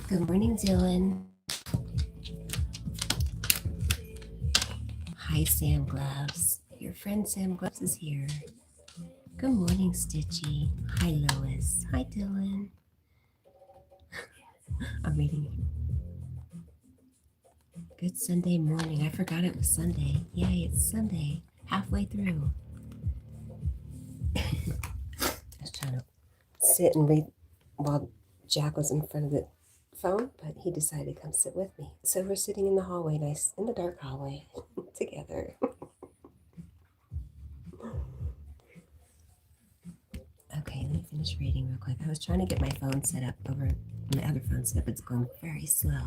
Good morning, Dylan. Hi, Sam Gloves. Your friend Sam Gloves is here. Good morning, Stitchy. Hi, Lois. Hi, Dylan. I'm reading. Good Sunday morning. I forgot it was Sunday. Yay, it's Sunday. Halfway through. I was trying to sit and read while Jack was in front of the phone, but he decided to come sit with me. So we're sitting in the hallway, nice in the dark hallway, together. Okay, let me finish reading real quick. I was trying to get my phone set up over my other phone set up. It's going very slow.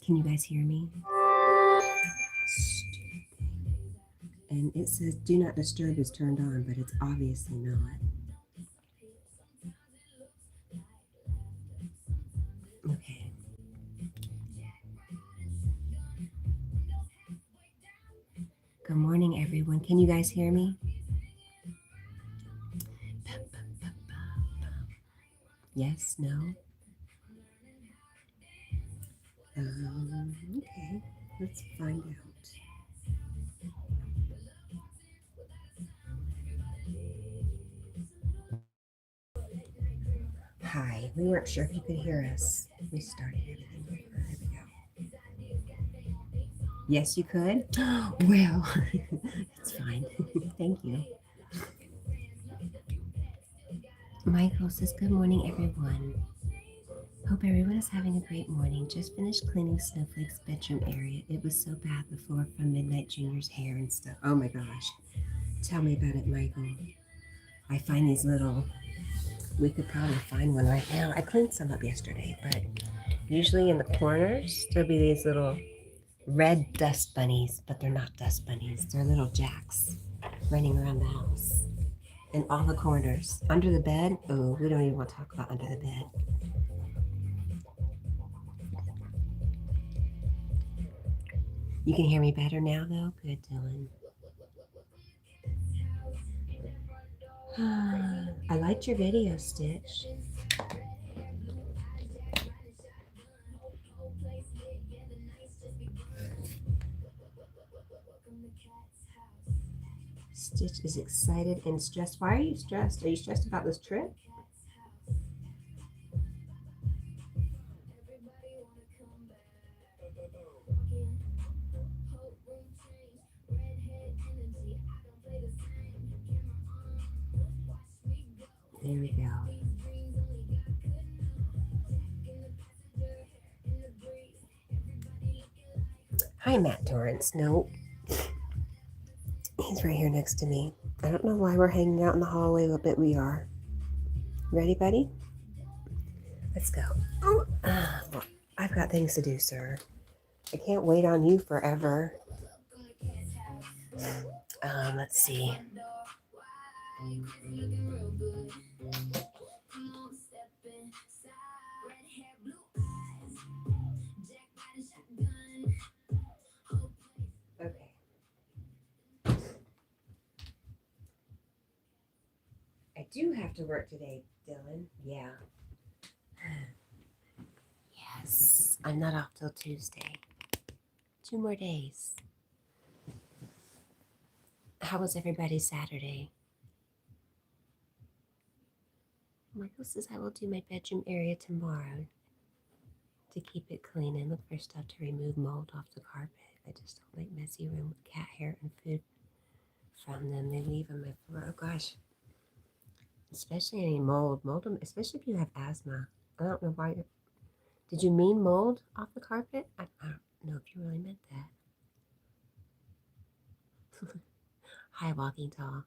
Can you guys hear me? And it says do not disturb is turned on, but it's obviously not. Okay. Good morning, everyone. Can you guys hear me? Yes, no? Okay, let's find out. Hi, we weren't sure if you could hear us. We started everything over. There we go. Yes, you could? Well, it's fine. Thank you. Michael says, good morning, everyone. Hope everyone is having a great morning. Just finished cleaning Snowflake's bedroom area. It was so bad, the floor from Midnight Junior's hair and stuff. Oh my gosh. Tell me about it, Michael. I find these little, we could probably find one right now. I cleaned some up yesterday, but usually in the corners, there'll be these little red dust bunnies, but they're not dust bunnies. They're little jacks running around the house. In all the corners. Under the bed, oh, we don't even want to talk about under the bed. You can hear me better now, though? Good, Dylan. I liked your video, Stitch. Stitch is excited and stressed. Why are you stressed? Are you stressed about this trip? There we go. Hi, Matt Torrance. Nope. He's right here next to me. I don't know why we're hanging out in the hallway, but we are. Ready, buddy? Let's go. Oh, well, I've got things to do, sir. I can't wait on you forever. Let's see. Okay. I do have to work today, Dylan. Yeah. Yes. I'm not off till Tuesday. 2 more days. How was everybody's Saturday? Michael says I will do my bedroom area tomorrow to keep it clean and look for stuff to remove mold off the carpet. I just don't like messy room with cat hair and food from them. They leave on my floor. Oh gosh. Especially any mold. Mold them, especially if you have asthma. I don't know why. Did you mean mold off the carpet? I don't know if you really meant that. Hi, Walking Tall.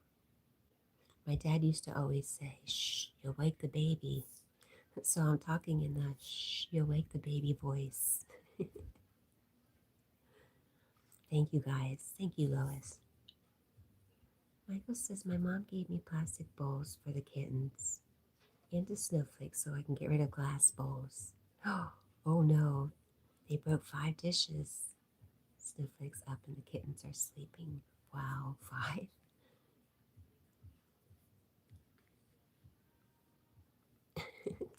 My dad used to always say, shh, you'll wake the baby. So I'm talking in the shh, you'll wake the baby voice. Thank you, guys. Thank you, Lois. Michael says my mom gave me plastic bowls for the kittens and the snowflakes so I can get rid of glass bowls. Oh no, they broke 5 dishes. Snowflakes up and the kittens are sleeping. Wow, 5.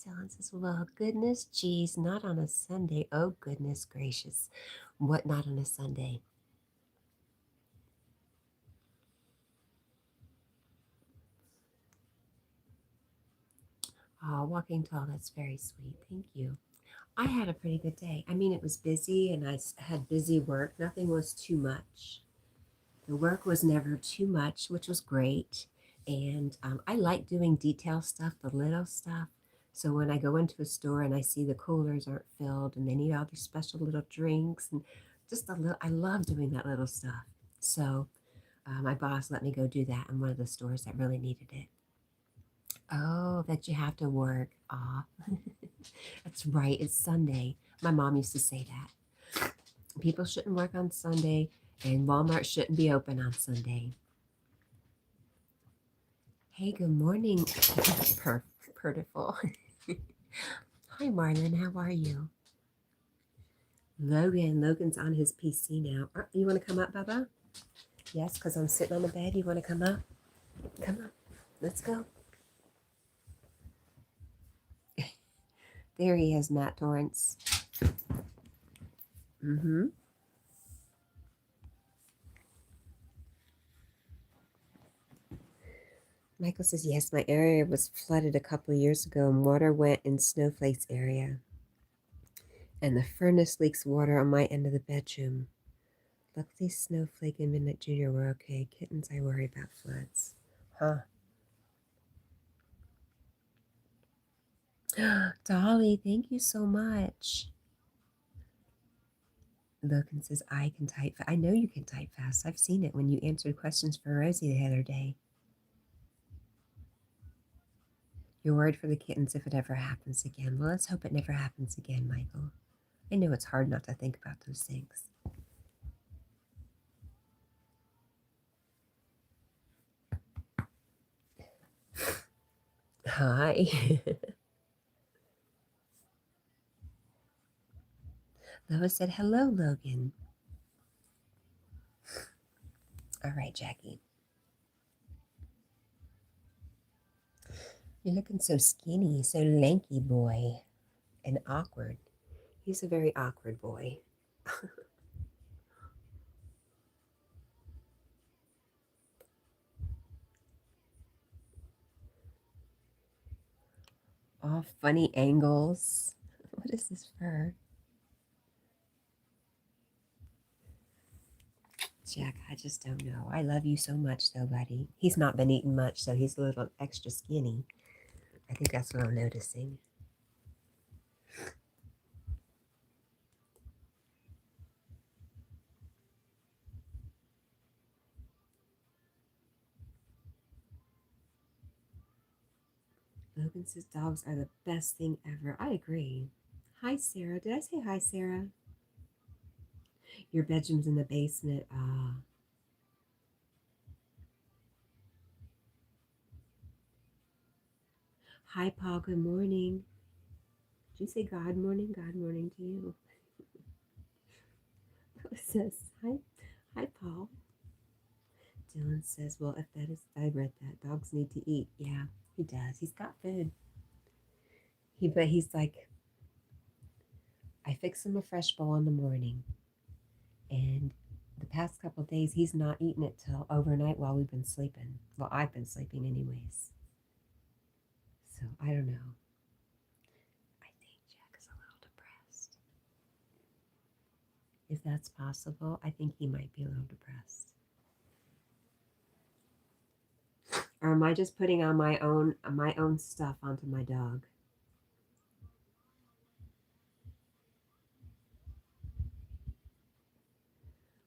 Dylan says, well, goodness, geez, not on a Sunday. Oh, goodness gracious. What not on a Sunday? Oh, Walking Tall, that's very sweet. Thank you. I had a pretty good day. I mean, it was busy and I had busy work. Nothing was too much. The work was never too much, which was great. And I like doing detail stuff, the little stuff. So when I go into a store and I see the coolers aren't filled and they need all these special little drinks and just a little, I love doing that little stuff. So my boss let me go do that in one of the stores that really needed it. Oh, that you have to work. Aw, that's right. It's Sunday. My mom used to say that. People shouldn't work on Sunday and Walmart shouldn't be open on Sunday. Hey, good morning, Purtiful. Hi, Marlon. How are you? Logan's on his PC now. You want to come up, Bubba? Yes, because I'm sitting on the bed. You want to come up? Come on. Let's go. There he is, Matt Torrance. Mm-hmm. Michael says, yes, my area was flooded a couple of years ago and water went in Snowflake's area. And the furnace leaks water on my end of the bedroom. Luckily, Snowflake and Midnight Junior were okay. Kittens, I worry about floods. Huh. Dolly, thank you so much. Logan says, I can type. I know you can type fast. I've seen it when you answered questions for Rosie the other day. You're worried for the kittens if it ever happens again. Well, let's hope it never happens again, Michael. I know it's hard not to think about those things. Hi. Lois said, hello, Logan. All right, Jackie. You're looking so skinny, so lanky, boy, and awkward. He's a very awkward boy. All funny angles. What is this fur? Jack, I just don't know. I love you so much, though, buddy. He's not been eating much, so he's a little extra skinny. I think that's what I'm noticing. Logan says dogs are the best thing ever. I agree. Hi, Sarah. Did I say hi, Sarah? Your bedroom's in the basement. Ah. Hi, Paul. Good morning. Did you say God morning? God morning to you. It says hi. Hi, Paul. Dylan says, well, if that is, I read that. Dogs need to eat. Yeah, he does. He's got food. But he's like, I fix him a fresh bowl in the morning, and the past couple of days he's not eaten it till overnight while we've been sleeping. Well, I've been sleeping anyways. So I don't know. I think Jack is a little depressed. If that's possible, I think he might be a little depressed. Or am I just putting on my own stuff onto my dog?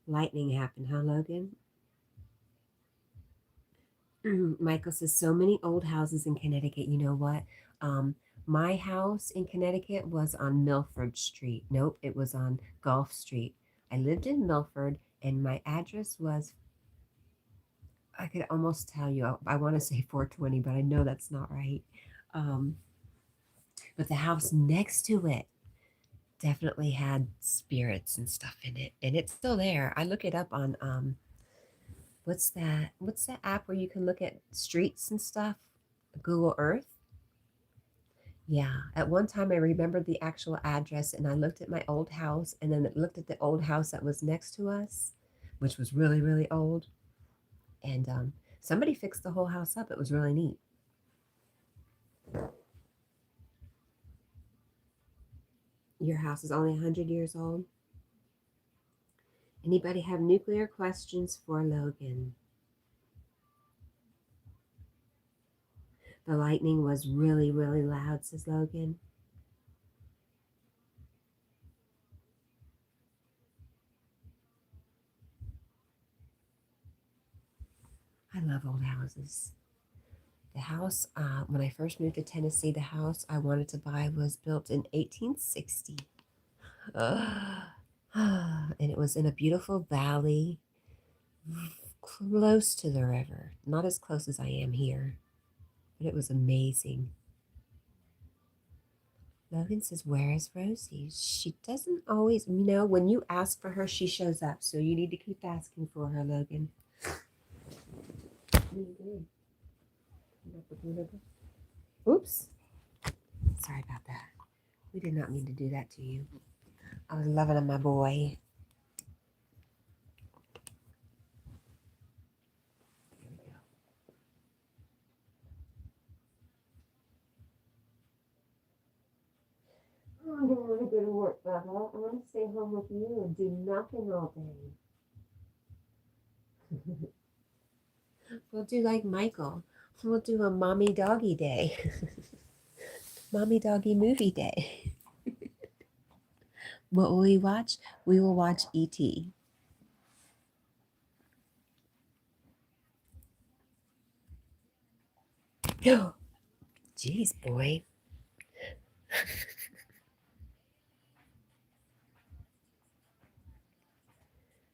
Lightning happened, huh, Logan? Michael says, so many old houses in Connecticut. You know what? Um, my house in Connecticut was on Milford Street. Nope, it was on Gulf Street. I lived in Milford, and my address was, I could almost tell you, I want to say 420, but I know that's not right. Um, but the house next to it definitely had spirits and stuff in it, and it's still there. I look it up on what's that app where you can look at streets and stuff? Google Earth. Yeah, at one time I remembered the actual address, and I looked at my old house, and then it looked at the old house that was next to us, which was really, really old. And somebody fixed the whole house up. It was really neat. Your house is only 100 years old. Anybody have nuclear questions for Logan? The lightning was really, really loud, says Logan. I love old houses. The house, when I first moved to Tennessee, the house I wanted to buy was built in 1860. And it was in a beautiful valley close to the river. Not as close as I am here, but it was amazing. Logan says, where is Rosie? She doesn't always, when you ask for her, she shows up. So you need to keep asking for her, Logan. Oops. Sorry about that. We did not mean to do that to you. I was loving on my boy. Here we go. Oh, I don't want to go to work, Bubba. I want to stay home with you and do nothing all day. We'll do like Michael. We'll do a mommy doggy day. Mommy doggy movie day. What will we watch? We will watch E.T. Jeez, boy.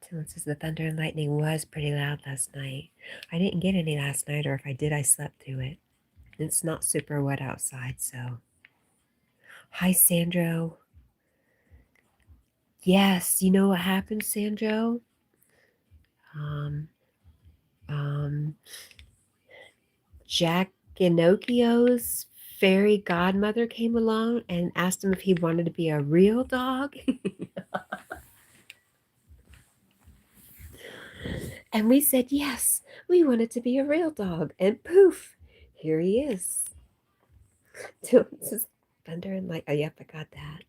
Dylan says the thunder and lightning was pretty loud last night. I didn't get any last night, or if I did, I slept through it. It's not super wet outside, so. Hi, Sandro. Yes, you know what happened, Sandro? Um, um, Jack Ginocchio's fairy godmother came along and asked him if he wanted to be a real dog. And we said, yes, we wanted to be a real dog. And poof, here he is. Dylan says, thunder and light. Oh, yep, I got that.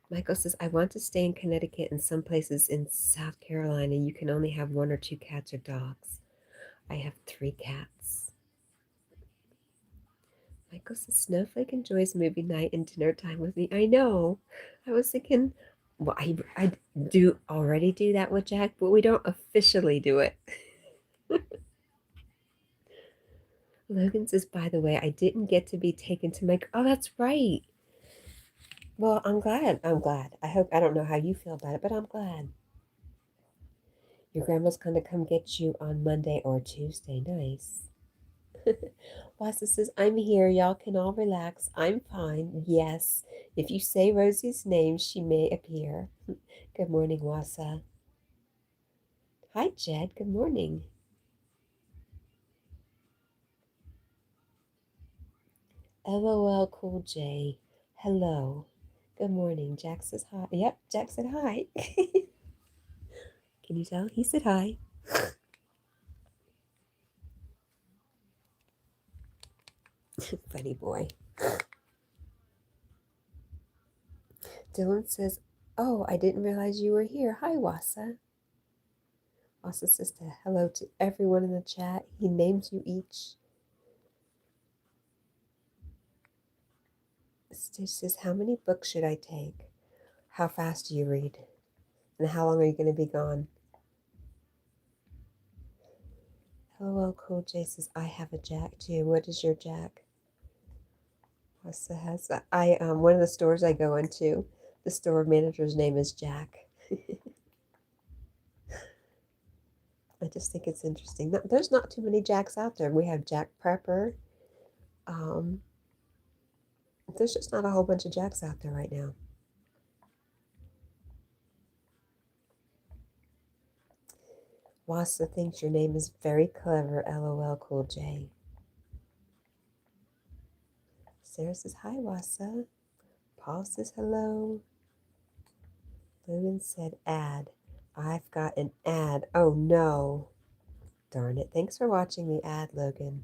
Michael says, I want to stay in Connecticut and some places in South Carolina. You can only have 1 or 2 cats or dogs. I have 3 cats. Michael says, Snowflake enjoys movie night and dinner time with me. I know. I was thinking, well, I do already do that with Jack, but we don't officially do it. Logan says, by the way, I didn't get to be taken to my... Oh, that's right. Well, I'm glad. I'm glad. I don't know how you feel about it, but I'm glad. Your grandma's going to come get you on Monday or Tuesday. Nice. Wassa says, I'm here. Y'all can all relax. I'm fine. Yes. If you say Rosie's name, she may appear. Good morning, Wassa. Hi, Jed. Good morning. LOL Cool J. Hello. Good morning. Jack says hi. Yep, Jack said hi. Can you tell? He said hi. Funny boy. Dylan says, oh, I didn't realize you were here. Hi, Wassa. Wassa says hello to everyone in the chat. He names you each. Stitch says, how many books should I take? How fast do you read? And how long are you going to be gone? LOL Cool J says, I have a Jack too. What is your Jack? Wassa has one of the stores I go into, the store manager's name is Jack. I just think it's interesting. There's not too many Jacks out there. We have Jack Prepper. There's just not a whole bunch of Jacks out there right now. Wassa thinks your name is very clever, LOL Cool J. Sarah says, hi, Wassa. Paul says hello. Logan said, ad. I've got an ad. Oh, no. Darn it. Thanks for watching the ad, Logan.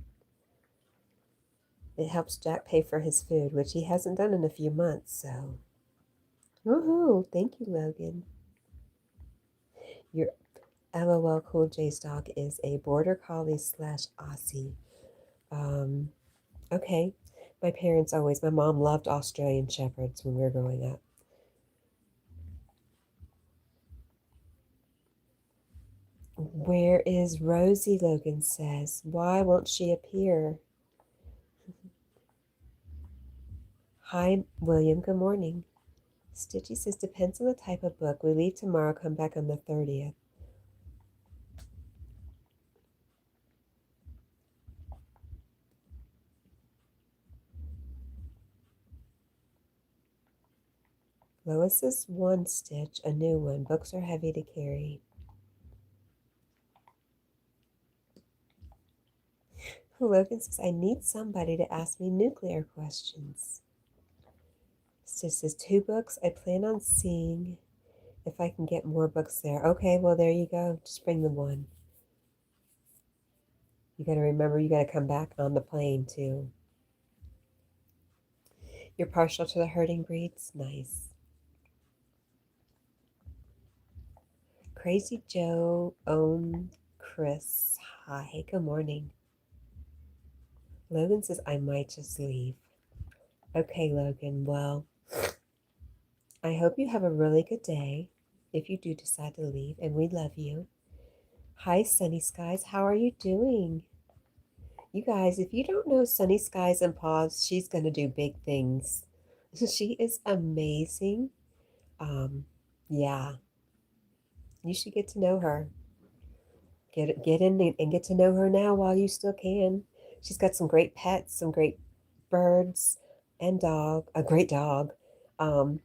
It helps Jack pay for his food, which he hasn't done in a few months, so. Woohoo! Thank you, Logan. Your LOL Cool J's dog is a border collie / Aussie. Okay. My mom loved Australian Shepherds when we were growing up. Where is Rosie? Logan says. Why won't she appear? Hi, William. Good morning. Stitchy says, depends on the type of book. We leave tomorrow, come back on the 30th. Lois says, one Stitch, a new one. Books are heavy to carry. Logan says, I need somebody to ask me nuclear questions. Stitch says, 2 books. I plan on seeing if I can get more books there. Okay, well, there you go. Just bring them one. You got to remember, you got to come back on the plane, too. You're partial to the herding breeds? Nice. Crazy Joe, Chris. Hi, good morning. Logan says, I might just leave. Okay, Logan, well, I hope you have a really good day if you do decide to leave, and we love you. Hi, Sunny Skies. How are you doing? You guys, if you don't know Sunny Skies and Paws, she's going to do big things. She is amazing. Yeah, you should get to know her. Get in and get to know her now while you still can. She's got some great pets, some great birds, and a great dog. Um,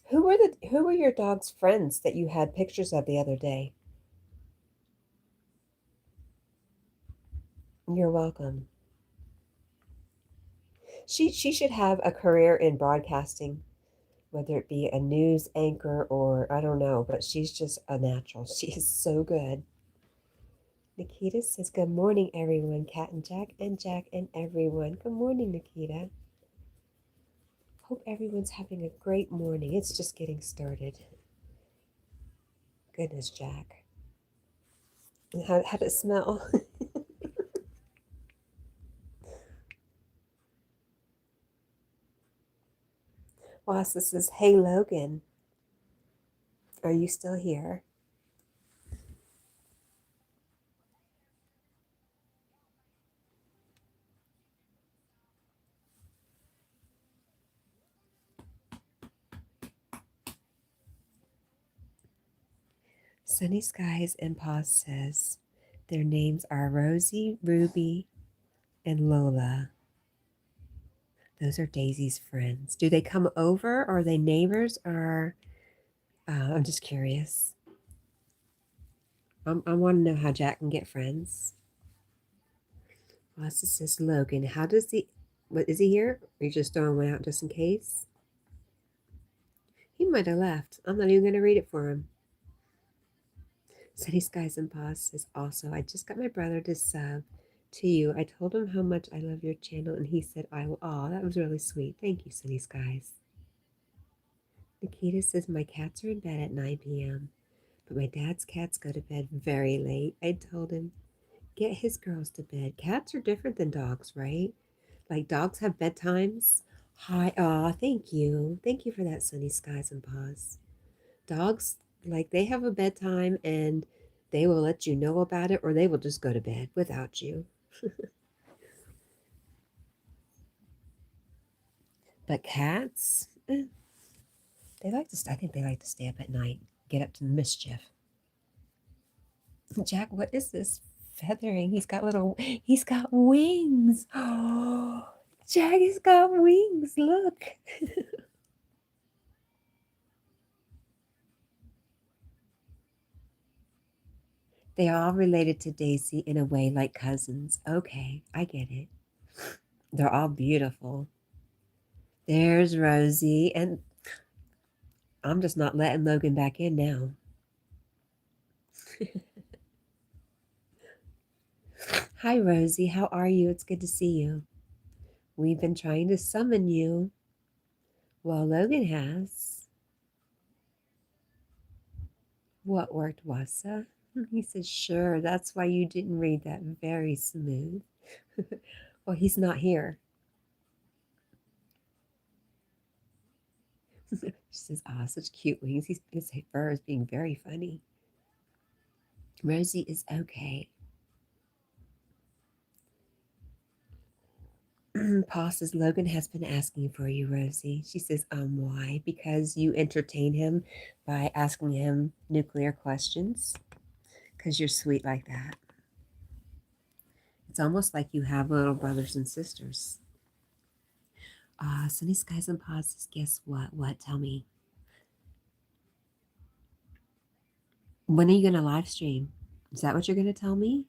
who were your dog's friends that you had pictures of the other day? You're welcome. She should have a career in broadcasting, whether it be a news anchor or I don't know, but she's just a natural. She is so good. Nikita says, good morning, everyone. Cat and Jack and everyone. Good morning, Nikita. Hope everyone's having a great morning. It's just getting started. Goodness, Jack. How'd it smell? Wassa says, hey, Logan. Are you still here? Sunny Skies and Pause says their names are Rosie, Ruby, and Lola. Those are Daisy's friends. Do they come over, or are they neighbors, or I'm just curious. I want to know how Jack can get friends. What's this says Logan? How does he? What is he here? Are you just throwing one out just in case? He might have left. I'm not even going to read it for him. Sunny Skies and Pause says also, I just got my brother to sub to you. I told him how much I love your channel, and he said I will. Oh, that was really sweet. Thank you, Sunny Skies. Nikita says my cats are in bed at 9 p.m., but my dad's cats go to bed very late. I told him get his girls to bed. Cats are different than dogs, right? Like dogs have bedtimes. Hi, thank you. Thank you for that, Sunny Skies and Pause. Dogs, like they have a bedtime and they will let you know about it, or they will just go to bed without you. But cats, they like to, I think they like to stay up at night, get up to the mischief. Jack, what is this feathering? He's got wings. Oh, Jack, he's got wings. Look. They are all related to Daisy in a way, like cousins. Okay, I get it. They're all beautiful. There's Rosie, and I'm just not letting Logan back in now. Hi, Rosie. How are you? It's good to see you. We've been trying to summon you. Well, Logan has. What worked, Wassa? He said, sure. That's why you didn't read that very smooth. Well, he's not here. She says, ah, such cute wings. His fur is being very funny. Rosie is okay. Paul says, Logan has been asking for you, Rosie. She says, why? Because you entertain him by asking him nuclear questions? Because you're sweet like that. It's almost like you have little brothers and sisters. Sunny Skies and Paws says, guess what? What? Tell me. When are you going to live stream? Is that what you're going to tell me?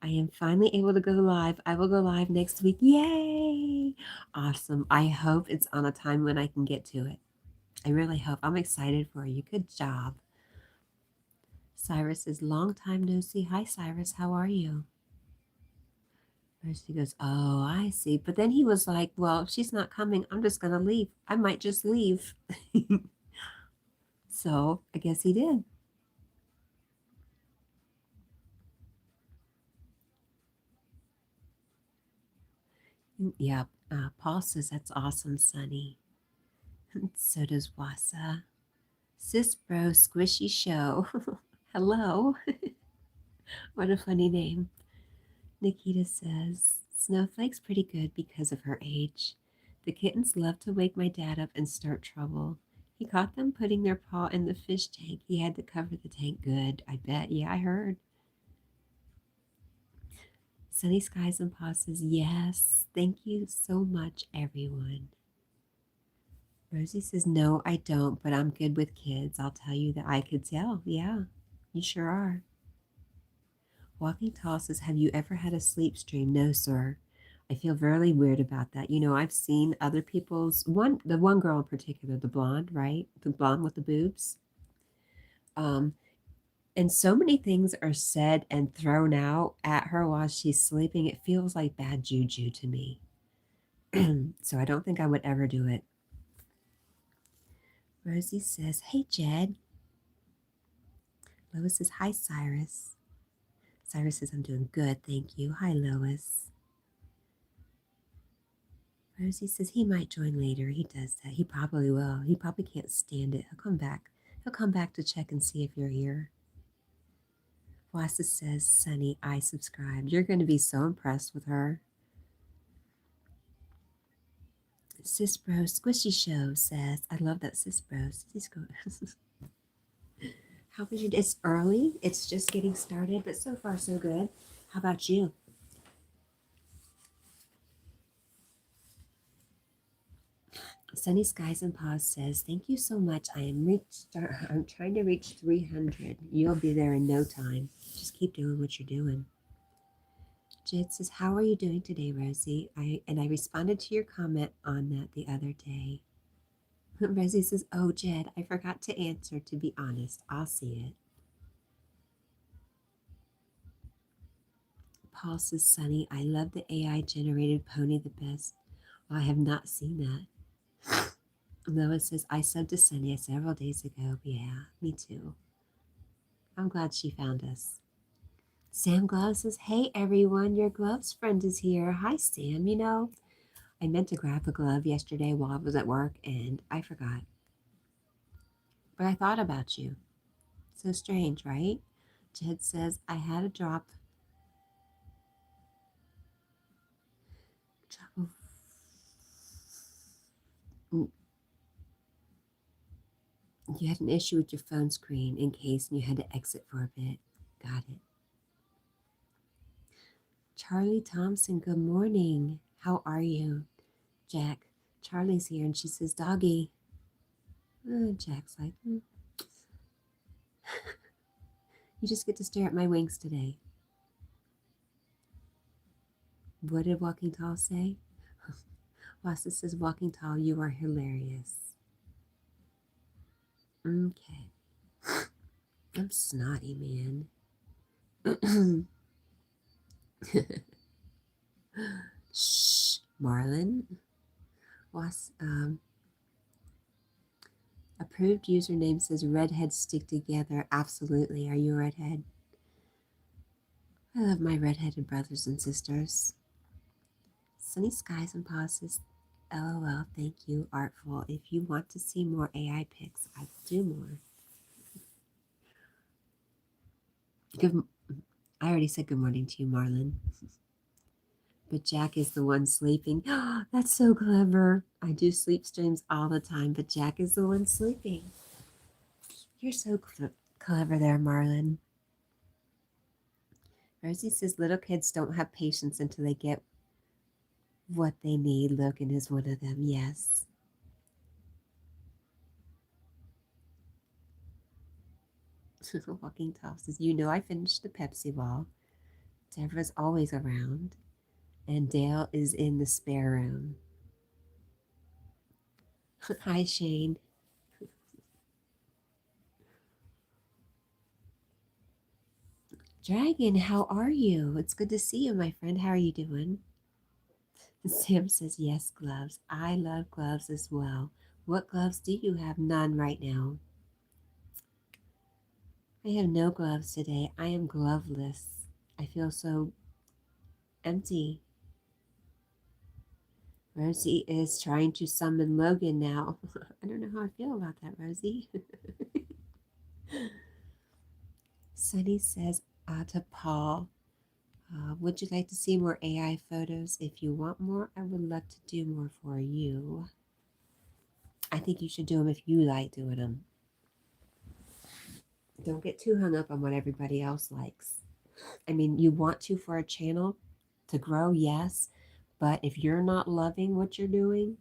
I am finally able to go live. I will go live next week. Yay! Awesome. I hope it's on a time when I can get to it. I really hope. I'm excited for you. Good job. Cyrus says, long time no see. Hi, Cyrus. How are you? Mercy goes, oh, I see. But then he was like, well, if she's not coming, I'm just going to leave. I might just leave. So I guess he did. Yeah, Paul says, that's awesome, Sonny. So does Wassa. Sis Bro Squishy Show. Hello. What a funny name. Nikita says, Snowflake's pretty good because of her age. The kittens love to wake my dad up and start trouble. He caught them putting their paw in the fish tank. He had to cover the tank good, I bet. Yeah, I heard. Sunny Skies and Paw says, yes. Thank you so much, everyone. Rosie says, no, I don't, but I'm good with kids. I'll tell you that I could tell. Yeah, you sure are. Walking Tall says, have you ever had a sleep stream? No, sir. I feel very weird about that. You know, I've seen other people's, the one girl in particular, the blonde, right? The blonde with the boobs. And so many things are said and thrown out at her while she's sleeping. It feels like bad juju to me. So I don't think I would ever do it. Rosie says, hey, Jed. Lois says, hi, Cyrus. Cyrus says, I'm doing good, thank you. Hi, Lois. Rosie says, he might join later. He does that. He probably will. He probably can't stand it. He'll come back. He'll come back to check and see if you're here. Wassa says, Sunny, I subscribed. You're going to be so impressed with her. Sis Bro Squishy Show says, I love that Sis Bro. How was your day? It's early. It's just getting started, but so far so good. How about you? Sunny Skies and Paws says, "Thank you so much. I'm trying to reach 300. You'll be there in no time. Just keep doing what you're doing." Jed says, "How are you doing today, Rosie?" I responded to your comment on that the other day. Rosie says, "Oh, Jed, I forgot to answer. To be honest, I'll see it." Paul says, "Sunny, I love the AI generated pony the best." Well, I have not seen that. Lois says, "I subbed to Sunny several days ago." Yeah, me too. I'm glad she found us. Sam Gloves says, "Hey everyone, your gloves friend is here." Hi, Sam. I meant to grab a glove yesterday while I was at work and I forgot. But I thought about you. So strange, right? Jed says, "I had a drop of you had an issue with your phone screen in case and you had to exit for a bit." Got it. Charlie Thompson, good morning. How are you? Jack, Charlie's here and she says, "Doggy." Jack's like, "You just get to stare at my wings today." What did Walking Tall say? Wassa says, "Walking Tall, you are hilarious." Okay. I'm snotty, man. Shh, Marlon. Was approved username says redheads stick together. Absolutely. Are you a redhead? I love my redheaded brothers and sisters. Sunny Skies and Pauses. LOL. Thank you, Artful. If you want to see more AI pics, I will do more. Good. I already said good morning to you, Marlon. But Jack is the one sleeping. That's so clever. I do sleep streams all the time, but Jack is the one sleeping. You're so clever there, Marlon. Rosie says little kids don't have patience until they get what they need. Logan is one of them. Yes. Walking Tall says, I finished the Pepsi wall. Deborah's always around. And Dale is in the spare room. Hi, Shane. Dragon, how are you? It's good to see you, my friend. How are you doing? Sam says, yes, gloves. I love gloves as well. What gloves do you have? None right now. I have no gloves today. I am gloveless. I feel so empty. Rosie is trying to summon Logan now. I don't know how I feel about that, Rosie. Sunny says to Paul, would you like to see more AI photos? If you want more, I would love to do more for you. I think you should do them if you like doing them. Don't get too hung up on what everybody else likes. I mean, you want to for a channel to grow, yes, but if you're not loving what you're doing,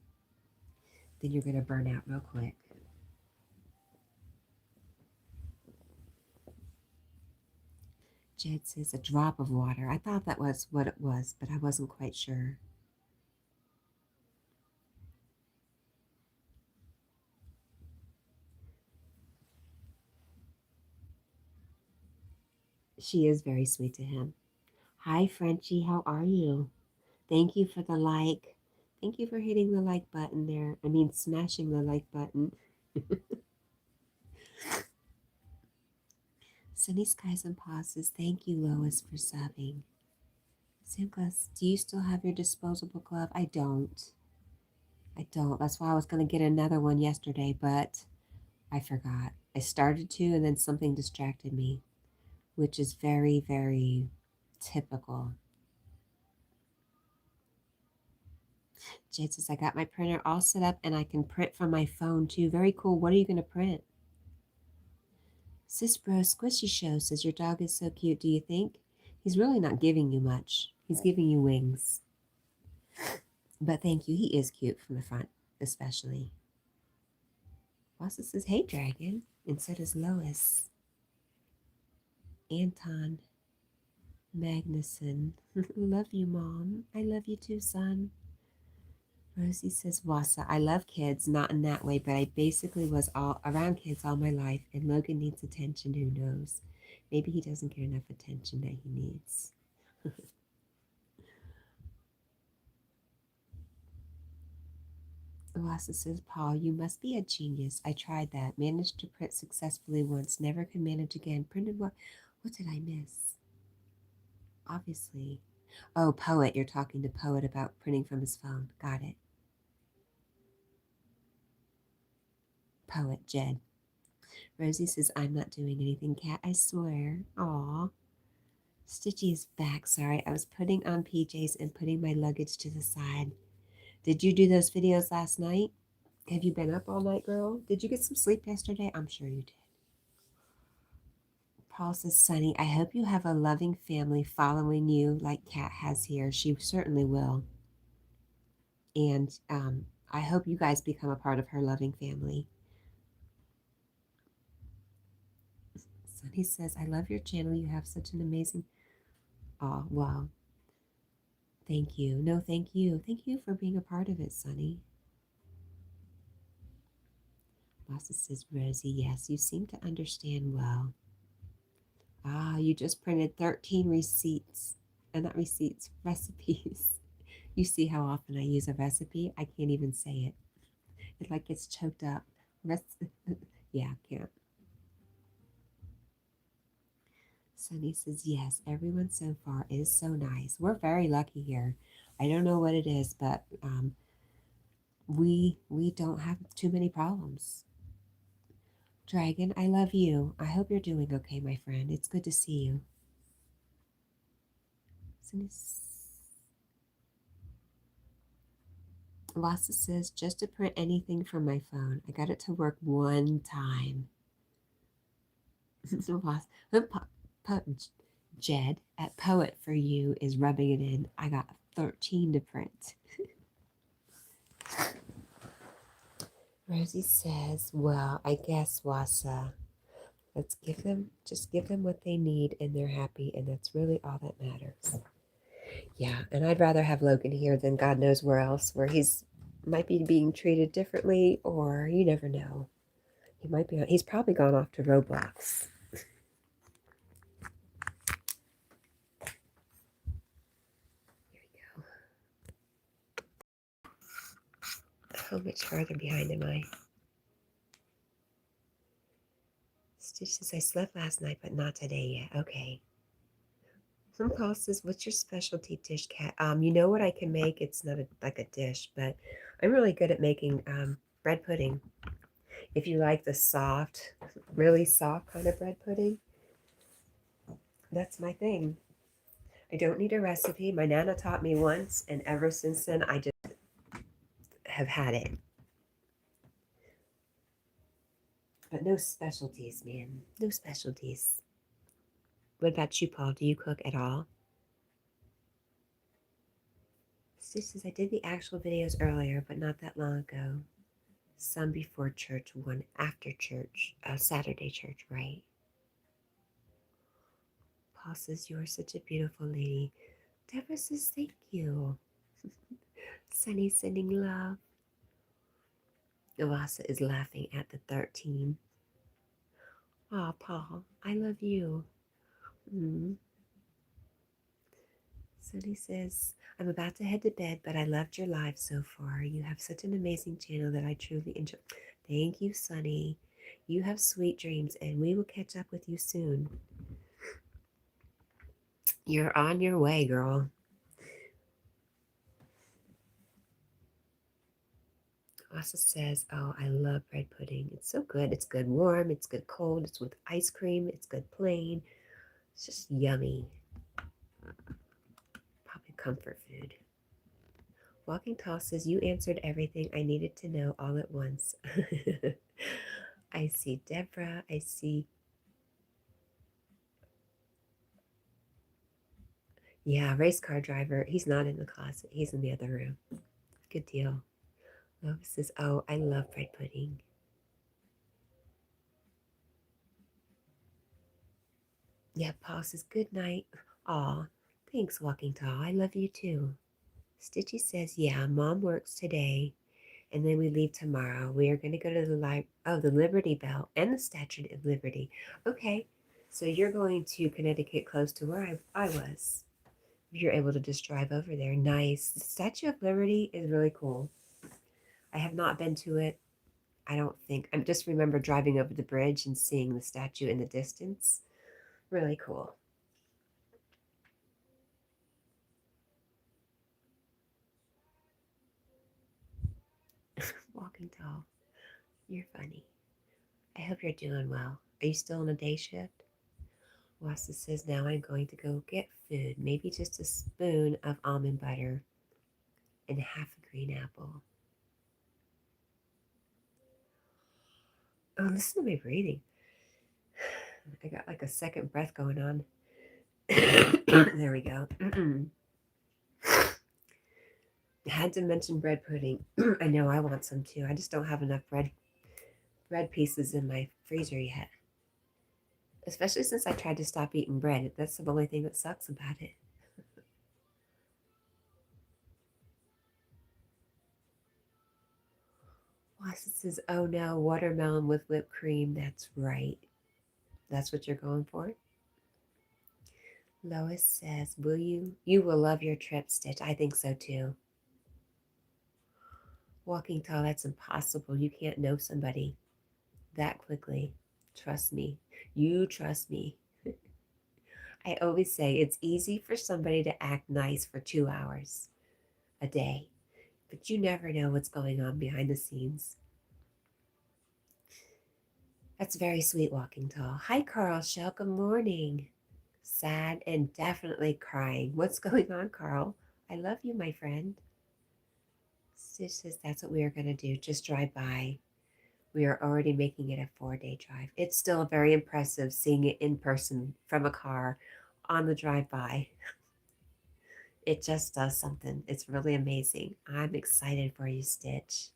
then you're going to burn out real quick. Jed says a drop of water. I thought that was what it was, but I wasn't quite sure. She is very sweet to him. Hi, Frenchie. How are you? Thank you for the like. Thank you for hitting the like button there. I mean, smashing the like button. Sunny Skies and Paws says, thank you, Lois, for subbing. Simclas, do you still have your disposable glove? I don't. That's why I was going to get another one yesterday, but I forgot. I started to, and then something distracted me, which is very, very typical. Jade says, I got my printer all set up and I can print from my phone too. Very cool. What are you going to print? Sis Bro Squishy Show says your dog is so cute. Do you think? He's really not giving you much. He's giving you wings. But thank you. He is cute from the front, especially. Wassa says, hey, Dragon. And so does Lois. Anton Magnuson. Love you, Mom. I love you too, son. Rosie says, Wassa, I love kids, not in that way, but I basically was all around kids all my life, and Logan needs attention, who knows? Maybe he doesn't get enough attention that he needs. Wassa says, Paul, you must be a genius. I tried that. Managed to print successfully once. Never could manage again. Printed what? What did I miss? Obviously. Oh, Poet. You're talking to Poet about printing from his phone. Got it. Poet, Jed. Rosie says, I'm not doing anything, Cat. I swear. Aw. Stitchy is back. Sorry, I was putting on PJs and putting my luggage to the side. Did you do those videos last night? Have you been up all night, girl? Did you get some sleep yesterday? I'm sure you did. Paul says, Sonny, I hope you have a loving family following you like Kat has here. She certainly will. And I hope you guys become a part of her loving family. Sonny says, I love your channel. You have such an amazing... Oh, wow. Thank you. No, thank you. Thank you for being a part of it, Sonny. Bossa says, Rosie, yes, you seem to understand well. Ah, you just printed 13 receipts. Not receipts, recipes. You see how often I use a recipe? I can't even say it. It like gets choked up. Yeah, I can't. Sunny says, yes, everyone so far is so nice. We're very lucky here. I don't know what it is, but we don't have too many problems. Dragon, I love you. I hope you're doing okay, my friend. It's good to see you. Lassa says, just to print anything from my phone. I got it to work one time. Jed at Poet for You is rubbing it in. I got 13 to print. Rosie says, well, I guess, Wassa, let's just give them what they need and they're happy, and that's really all that matters. Yeah, and I'd rather have Logan here than God knows where else, where might be being treated differently, or you never know. He's probably gone off to Roblox. How much farther behind am I? Stitch says, I slept last night, but not today yet. Okay. Some call says, what's your specialty dish, Cat? You know what I can make? It's not like a dish, but I'm really good at making bread pudding. If you like the soft, really soft kind of bread pudding, that's my thing. I don't need a recipe. My Nana taught me once, and ever since then, I just have had it. But no specialties, man. No specialties. What about you, Paul? Do you cook at all? Stu says, I did the actual videos earlier, but not that long ago. Some before church, one after church. Saturday church, right? Paul says, you're such a beautiful lady. Deborah says, thank you. Sunny sending love. Navasa is laughing at the 13. Aw, Paul, I love you. Sunny says, I'm about to head to bed, but I loved your live so far. You have such an amazing channel that I truly enjoy. Thank you, Sunny. You have sweet dreams, and we will catch up with you soon. You're on your way, girl. Asa says, oh, I love bread pudding. It's so good. It's good warm. It's good cold. It's with ice cream. It's good plain. It's just yummy. Probably comfort food. Walking Tall says, you answered everything I needed to know all at once. I see Deborah. I see Yeah, race car driver. He's not in the closet. He's in the other room. Good deal. Lois says, oh, I love bread pudding. Yeah, Paul says, good night. Aw, thanks, Walking Tall. I love you too. Stitchy says, yeah, Mom works today, and then we leave tomorrow. We are going to go to the Liberty Bell and the Statue of Liberty. Okay, so you're going to Connecticut, close to where I was. If you're able to just drive over there, nice. The Statue of Liberty is really cool. I have not been to it. I don't think. I just remember driving over the bridge and seeing the statue in the distance. Really cool. Walking Tall, you're funny. I hope you're doing well. Are you still on a day shift? Wassa says, now I'm going to go get food. Maybe just a spoon of almond butter and half a green apple. Oh, listen to my breathing. I got like a second breath going on. There we go. I had to mention bread pudding. I know I want some too. I just don't have enough bread pieces in my freezer yet. Especially since I tried to stop eating bread. That's the only thing that sucks about it. Wassa says, oh no, watermelon with whipped cream. That's right. That's what you're going for? Lois says, will you? You will love your trip, Stitch. I think so too. Walking Tall, that's impossible. You can't know somebody that quickly. Trust me. You trust me. I always say it's easy for somebody to act nice for 2 hours a day, but you never know what's going on behind the scenes. That's very sweet, Walking Tall. Hi, Carl Shell. Good morning. Sad and definitely crying. What's going on, Carl? I love you, my friend. Stitch says that's what we are going to do. Just drive by. We are already making it a 4-day drive. It's still very impressive seeing it in person from a car on the drive by. It just does something. It's really amazing. I'm excited for you, Stitch.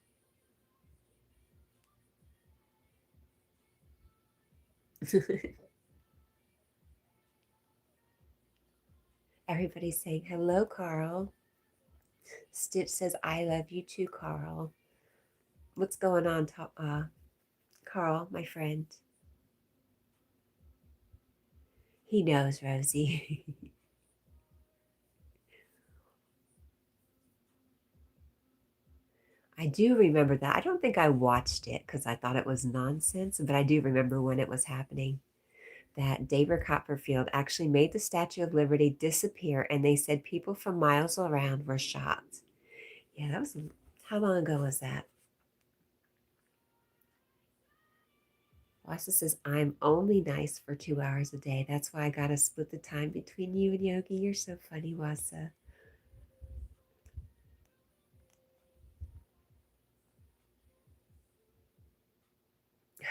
Everybody's saying hello, Carl. Stitch says, I love you too, Carl. What's going on, Carl, my friend? He knows, Rosie. I do remember that. I don't think I watched it because I thought it was nonsense, but I do remember when it was happening. That Deborah Copperfield actually made the Statue of Liberty disappear, and they said people from miles around were shocked. Yeah, that was, how long ago was that? Wassa says, I'm only nice for 2 hours a day. That's why I gotta split the time between you and Yogi. You're so funny, Wassa.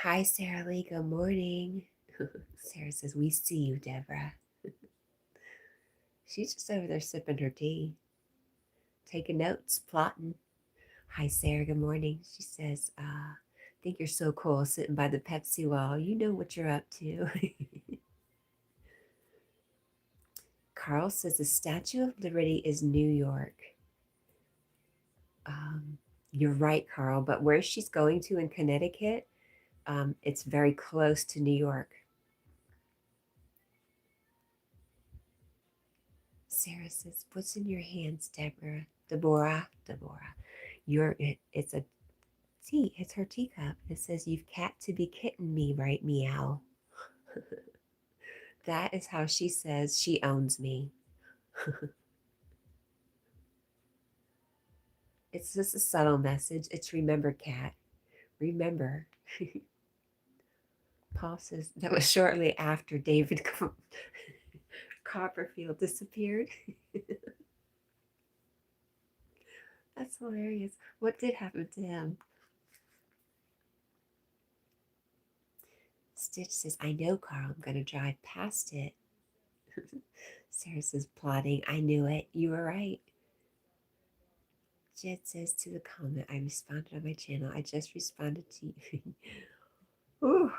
Hi, Sarah Lee. Good morning. Sarah says, we see you, Deborah. She's just over there sipping her tea, taking notes, plotting. Hi, Sarah. Good morning. She says, think you're so cool sitting by the Pepsi wall. You know what you're up to. Carl says the Statue of Liberty is New York. You're right, Carl, but where she's going to in Connecticut, it's very close to New York. Sarah says, what's in your hands, Deborah? Deborah. It's a tea. It's her teacup. It says, you've cat to be kitten me, right? Meow. That is how she says she owns me. It's just a subtle message. It's remember, cat. Remember. Paul says that was shortly after David Copperfield disappeared. That's hilarious. What did happen to him? Stitch says, I know, Carl. I'm going to drive past it. Sarah says, plotting. I knew it. You were right. Jet says to the comment, I responded on my channel. I just responded to you. Ooh.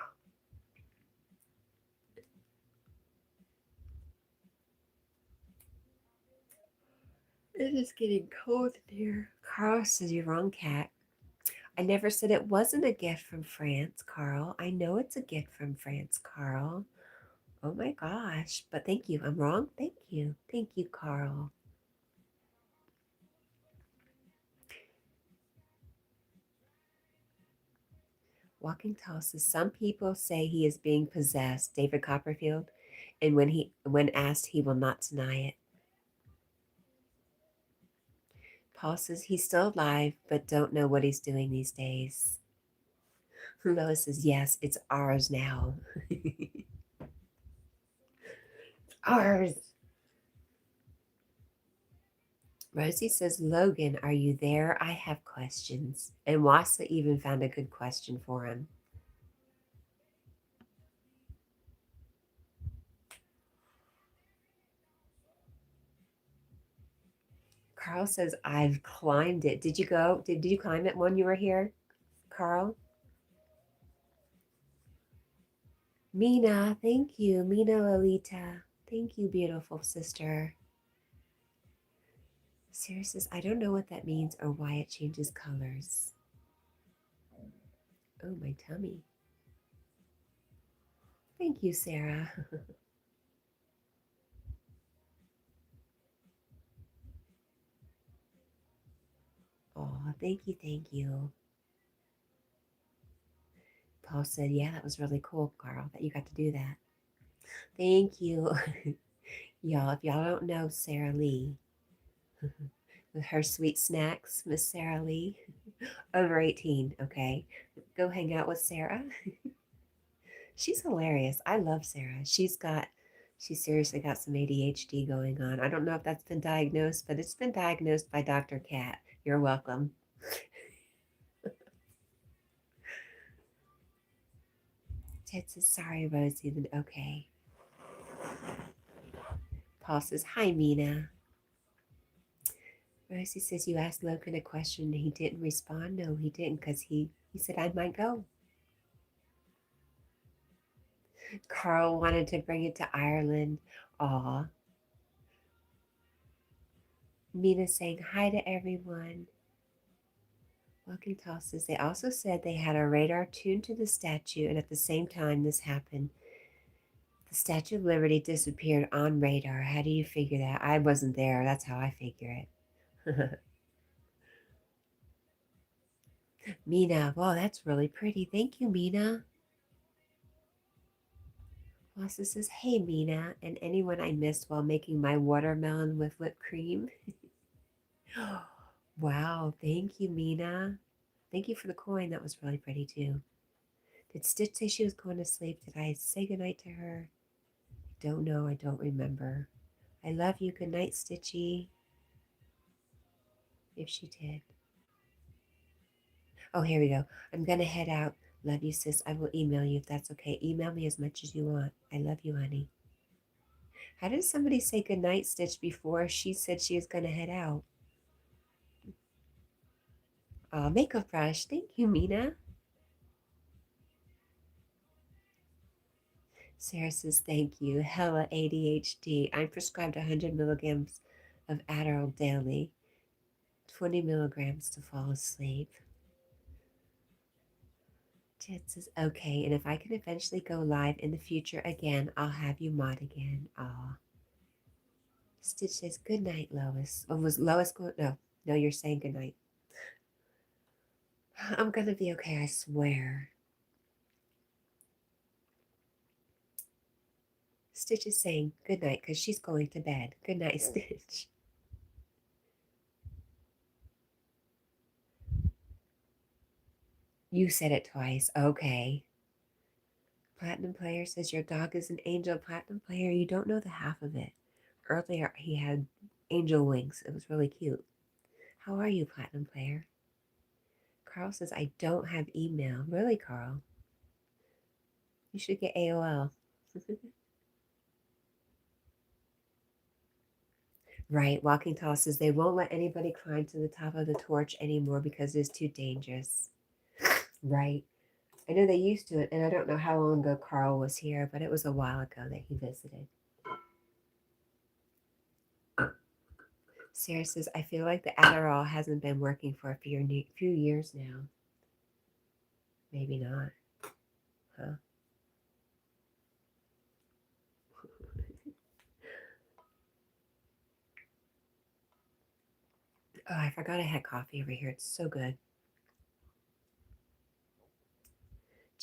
It is getting cold in here. Carl says, you're wrong, Cat. I never said it wasn't a gift from France, Carl. I know it's a gift from France, Carl. Oh my gosh. But thank you. I'm wrong? Thank you. Thank you, Carl. Walking Tall says, some people say he is being possessed, David Copperfield, and when asked, he will not deny it. Paul says he's still alive, but don't know what he's doing these days. Lois says, yes, it's ours now. Ours. Rosie says, Logan, are you there? I have questions. And Wasa even found a good question for him. Carl says, I've climbed it. Did you go? Did you climb it when you were here, Carl? Mina, thank you. Mina Lolita. Thank you, beautiful sister. Sarah says, I don't know what that means or why it changes colors. Oh, my tummy. Thank you, Sarah. Oh, thank you, thank you. Paul said, yeah, that was really cool, Carl, that you got to do that. Thank you. Y'all, if y'all don't know Sarah Lee, with her sweet snacks, Miss Sarah Lee, over 18, okay? Go hang out with Sarah. She's hilarious. I love Sarah. She's seriously got some ADHD going on. I don't know if that's been diagnosed, but it's been diagnosed by Dr. Cat. You're welcome. Ted says, sorry, Rosie. Then okay. Paul says, hi, Mina. Rosie says, you asked Logan a question and he didn't respond. No, he didn't because he said I might go. Carl wanted to bring it to Ireland. Aw. Mina saying hi to everyone. Walking Tall says they also said they had a radar tuned to the statue, and at the same time this happened, the Statue of Liberty disappeared on radar. How do you figure that? I wasn't there. That's how I figure it. Mina, wow, that's really pretty. Thank you, Mina. Wasa says, hey, Mina, and anyone I missed while making my watermelon with whipped cream. Wow, thank you, Mina. Thank you for the coin. That was really pretty, too. Did Stitch say she was going to sleep? Did I say goodnight to her? I don't know. I don't remember. I love you. Good night, Stitchy. If she did. Oh, here we go. I'm going to head out. Love you, sis. I will email you if that's okay. Email me as much as you want. I love you, honey. How did somebody say goodnight, Stitch, before she said she was going to head out? Makeup brush. Thank you, Mina. Sarah says, thank you. Hella ADHD. I'm prescribed 100 milligrams of Adderall daily, 20 milligrams to fall asleep. Jet says, okay, and if I can eventually go live in the future again, I'll have you mod again. Aw. Stitch says, good night, Lois. Oh, was Lois going? No, you're saying good night. I'm going to be okay, I swear. Stitch is saying good night because she's going to bed. Good night, Stitch. You said it twice. Okay. Platinum Player says, your dog is an angel. Platinum Player, you don't know the half of it. Earlier, he had angel wings. It was really cute. How are you, Platinum Player? Carl says, I don't have email. Really, Carl? You should get AOL. Right. Walking Tall says they won't let anybody climb to the top of the torch anymore because it's too dangerous. Right. I know they used to it, and I don't know how long ago Carl was here, but it was a while ago that he visited. Sarah says, I feel like the Adderall hasn't been working for a few years now. Maybe not. Huh? Oh, I forgot I had coffee over here. It's so good.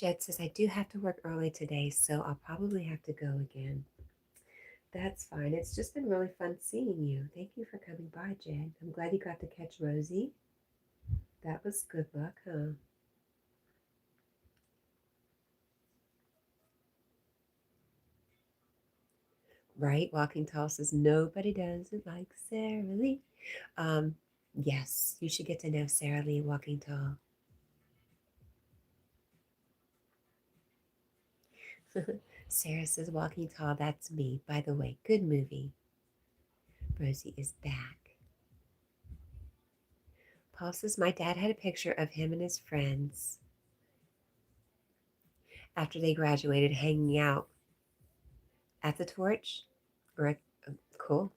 Jed says, I do have to work early today, so I'll probably have to go again. That's fine. It's just been really fun seeing you. Thank you for coming by, Jed. I'm glad you got to catch Rosie. That was good luck, huh? Right? Walking Tall says, nobody does it like Sarah Lee. Yes, you should get to know Sarah Lee, Walking Tall. Sarah says, Walking Tall, that's me. By the way, good movie. Rosie is back. Paul says, my dad had a picture of him and his friends after they graduated hanging out at the torch. Or at, cool.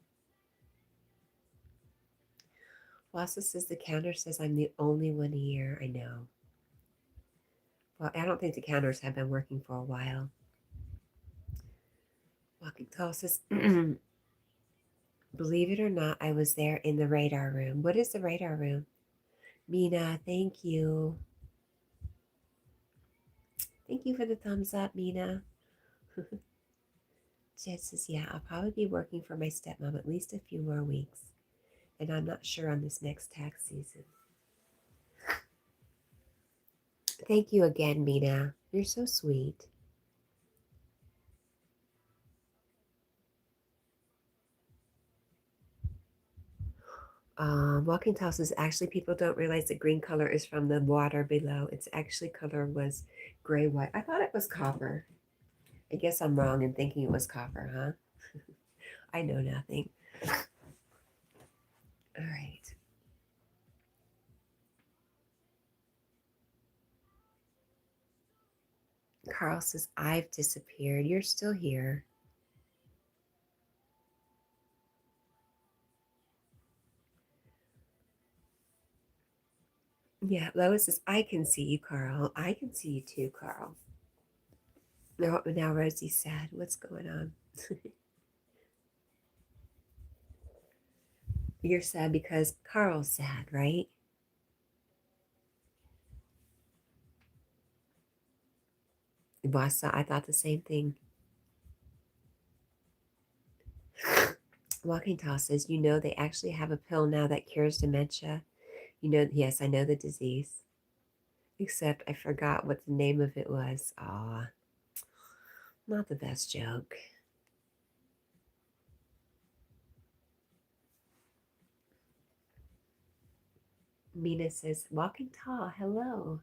Wassa says, the counter says I'm the only one here. I know. Well, I don't think the counters have been working for a while. Walking Tall says, believe it or not, I was there in the radar room. What is the radar room? Mina, thank you. Thank you for the thumbs up, Mina. Jed says, yeah, I'll probably be working for my stepmom at least a few more weeks. And I'm not sure on this next tax season. Thank you again, Mina. You're so sweet. Walking Tall says, actually, people don't realize the green color is from the water below. Its actually color was gray white. I thought it was copper. I guess I'm wrong in thinking it was copper, huh? I know nothing. All right. Carl says, I've disappeared. You're still here. Yeah, Lois says, I can see you, Carl. I can see you too, Carl. Now Rosie's sad. What's going on? You're sad because Carl's sad, right? Wasa, I thought the same thing. Walking Tall says, you know, they actually have a pill now that cures dementia. You know, yes, I know the disease. Except I forgot what the name of it was. Aw, not the best joke. Mina says, Walking Tall, hello.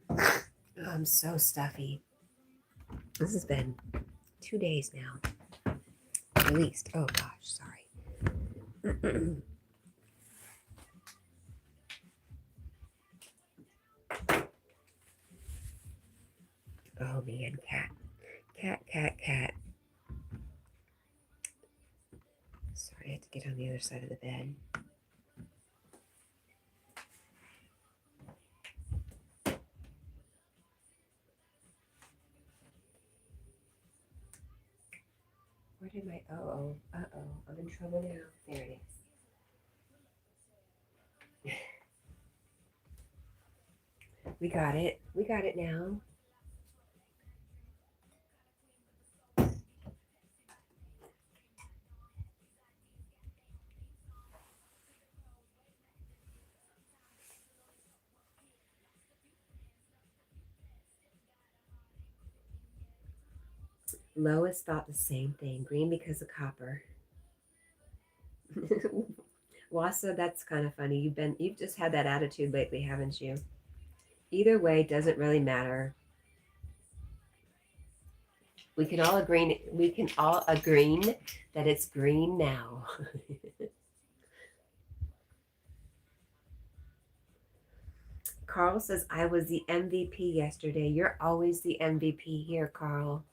Oh, I'm so stuffy. This has been 2 days now. At least. Oh gosh, sorry. Oh man, cat. Cat. Sorry, I had to get on the other side of the bed. Where did my, I'm in trouble now. There it is. We got it now. Lois thought the same thing. Green because of copper. Wasa, that's kind of funny. You've just had that attitude lately, haven't you? Either way, doesn't really matter. We can all agree. We can all agree that it's green now. Carl says I was the MVP yesterday. You're always the MVP here, Carl.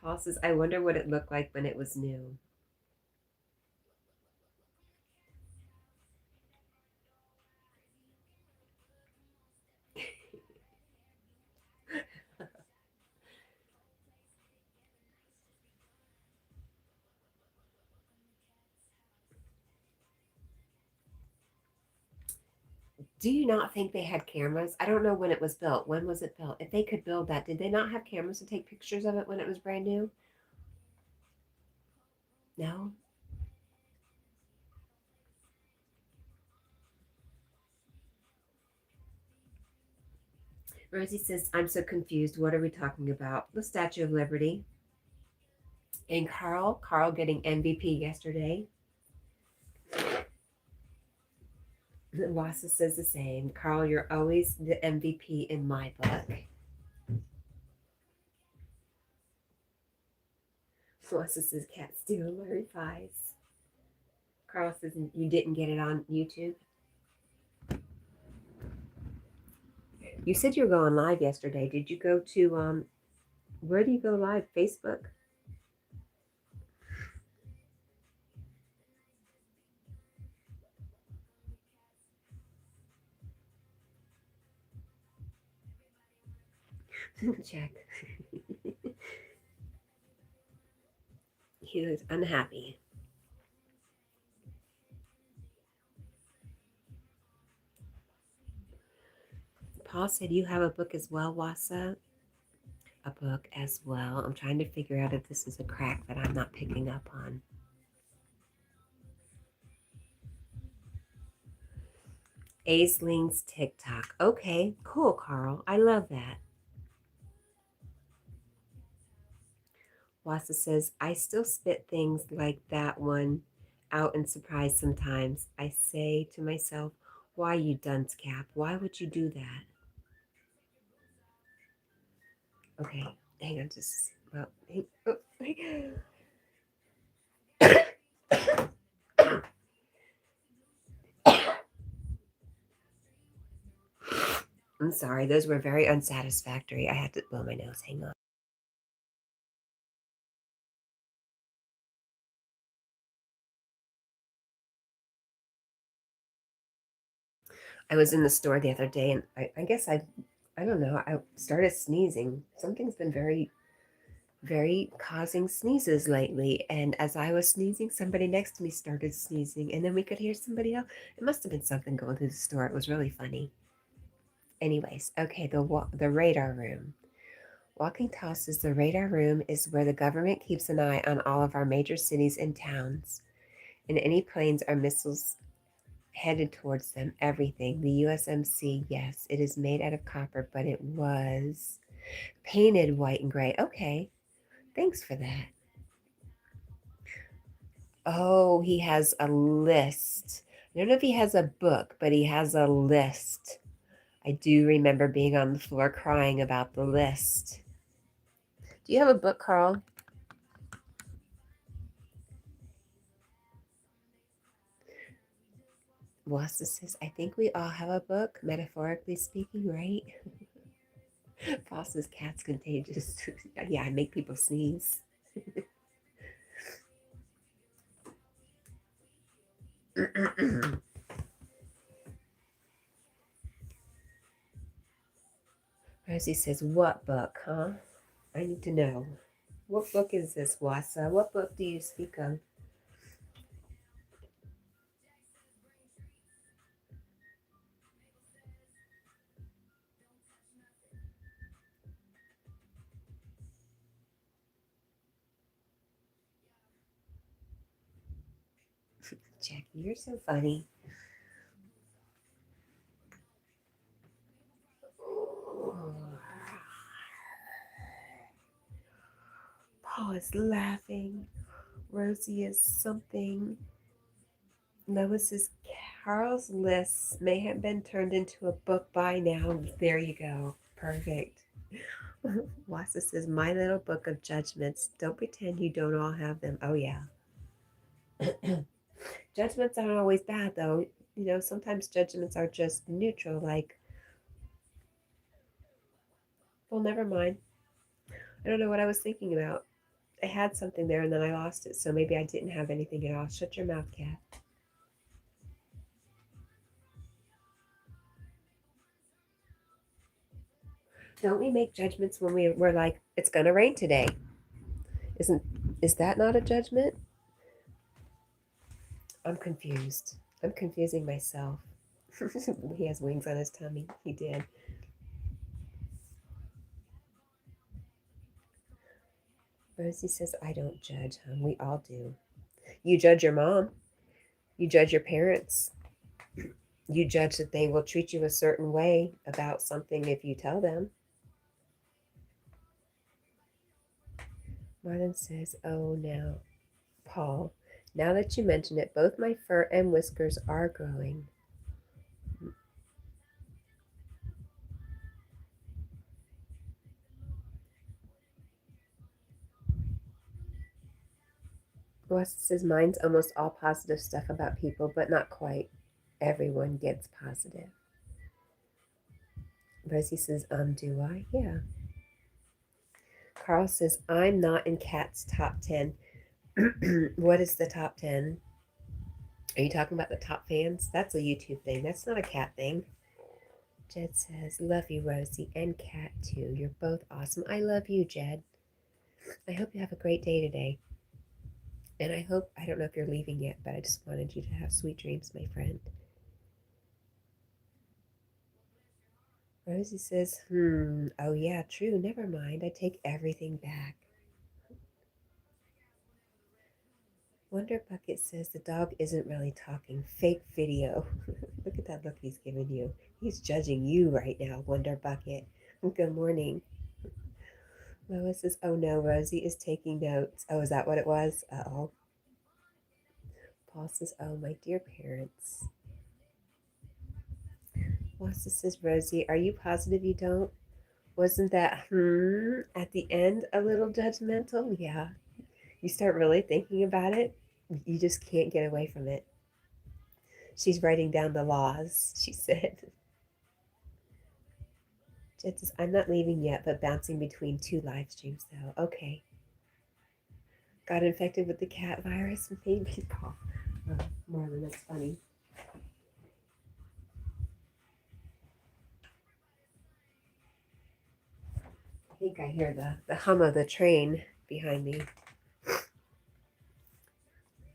Paul says I wonder what it looked like when it was new. Do you not think they had cameras? I don't know when it was built. When was it built? If they could build that, did they not have cameras to take pictures of it when it was brand new? No? Rosie says, I'm so confused. What are we talking about? The Statue of Liberty. And Carl getting MVP yesterday. Wassa says the same. Carl, you're always the MVP in my book. Wassa says, cat steal Larry Pies. Carl says, you didn't get it on YouTube? You said you were going live yesterday. Did you go to, where do you go live? Facebook? Check. He looks unhappy. Paul said you have a book as well, Wassa. A book as well. I'm trying to figure out if this is a crack that I'm not picking up on. Aisling's TikTok. Okay, cool, Carl. I love that. Wassa says, I still spit things like that one out in surprise sometimes. I say to myself, why, you dunce cap? Why would you do that? Okay, hang on just, well, I'm sorry, those were very unsatisfactory. I had to blow my nose. Hang on. I was in the store the other day and I guess I don't know, I started sneezing. Something's been very causing sneezes lately. And as I was sneezing, somebody next to me started sneezing, and then we could hear somebody else. It must have been something going through the store. It was really funny. Anyways, okay, the radar room. Walking tosses, the radar room is where the government keeps an eye on all of our major cities and towns. And any planes or missiles headed towards them, everything. The USMC, yes, it is made out of copper, but it was painted white and gray. Okay, thanks for that. Oh, he has a list. I don't know if he has a book, but he has a list. I do remember being on the floor crying about the list. Do you have a book, Carl? Wasta says, I think we all have a book, metaphorically speaking, right? Foster's cat's contagious. Yeah, I make people sneeze. Rosie says, what book, huh? I need to know. What book is this, Wasa? What book do you speak of? Jackie, you're so funny. Paul is laughing. Rosie is something. Lois says, Carl's lists may have been turned into a book by now. There you go. Perfect. Wasa says, my little book of judgments. Don't pretend you don't all have them. Oh, yeah. Judgments aren't always bad, though. Sometimes judgments are just neutral, like, well, never mind. I don't know what I was thinking about. I had something there and then I lost it, so maybe I didn't have anything at all. Shut your mouth, cat. Don't we make judgments when we're like, it's gonna rain today? Isn't is that not a judgment? I'm confused. I'm confusing myself. He has wings on his tummy. He did. Rosie says, I don't judge, hon. We all do. You judge your mom. You judge your parents. You judge that they will treat you a certain way about something if you tell them. Marlon says, oh, now, Paul, now that you mention it, both my fur and whiskers are growing. Wes says, mine's almost all positive stuff about people, but not quite. Everyone gets positive. Rosie says, do I? Yeah. Carl says, I'm not in Cat's top 10. What is the top 10? Are you talking about the top fans? That's a YouTube thing. That's not a Cat thing. Jed says, love you, Rosie, and Cat too. You're both awesome. I love you, Jed. I hope you have a great day today. And I don't know if you're leaving yet, but I just wanted you to have sweet dreams, my friend. Rosie says, oh yeah, true, never mind. I take everything back. Wonder Bucket says the dog isn't really talking. Fake video. Look at that look he's giving you. He's judging you right now, Wonder Bucket. Good morning. Lois says, oh no, Rosie is taking notes. Oh, is that what it was? Uh-oh. Paul says, oh, my dear parents. Wassa says, Rosie, are you positive you don't? Wasn't that at the end a little judgmental? Yeah. You start really thinking about it, you just can't get away from it. She's writing down the laws, she said. Jet says, I'm not leaving yet, but bouncing between 2 live streams though. Okay. Got infected with the cat virus? Maybe. Oh, Marlon, that's funny. I think I hear the hum of the train behind me.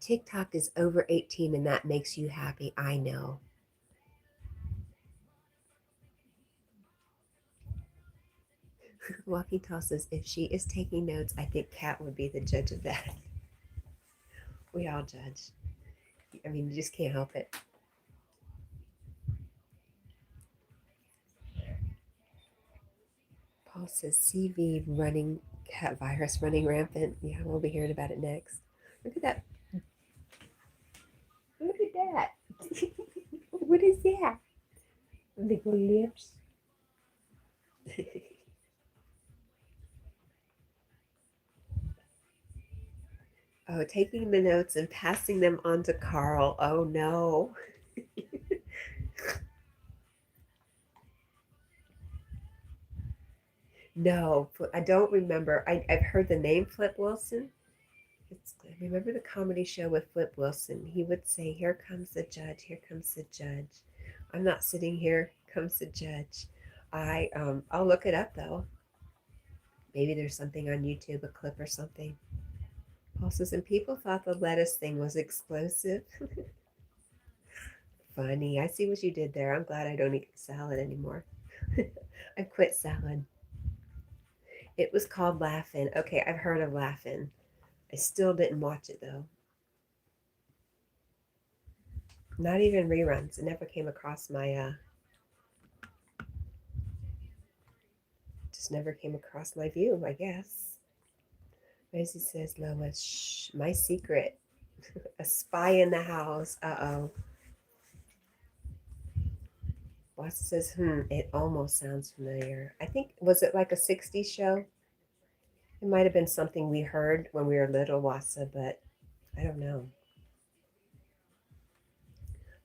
TikTok is over 18 and that makes you happy. I know. Walking Tall says, if she is taking notes, I think Kat would be the judge of that. We all judge. I mean, you just can't help it. Paul says, CV running, cat virus running rampant. Yeah, we'll be hearing about it next. Look at that. Look at that. What is that? Big lips. Oh, taking the notes and passing them on to Carl. Oh, no. No, I don't remember. I've heard the name Flip Wilson. I remember the comedy show with Flip Wilson. He would say, here comes the judge, here comes the judge. I'm not sitting here, comes the judge. I'll look it up though. Maybe there's something on YouTube, a clip or something. Paul says, and people thought the lettuce thing was explosive. Funny. I see what you did there. I'm glad I don't eat salad anymore. I quit salad. It was called Laugh-In. Okay, I've heard of Laugh-In. I still didn't watch it though. Not even reruns. It never came across my just never came across my view, I guess. Rosie says, Lois, shh, my secret. A spy in the house. Uh-oh. Wassa says, it almost sounds familiar. I think, was it like a 60s show? It might have been something we heard when we were little, Wassa, but I don't know.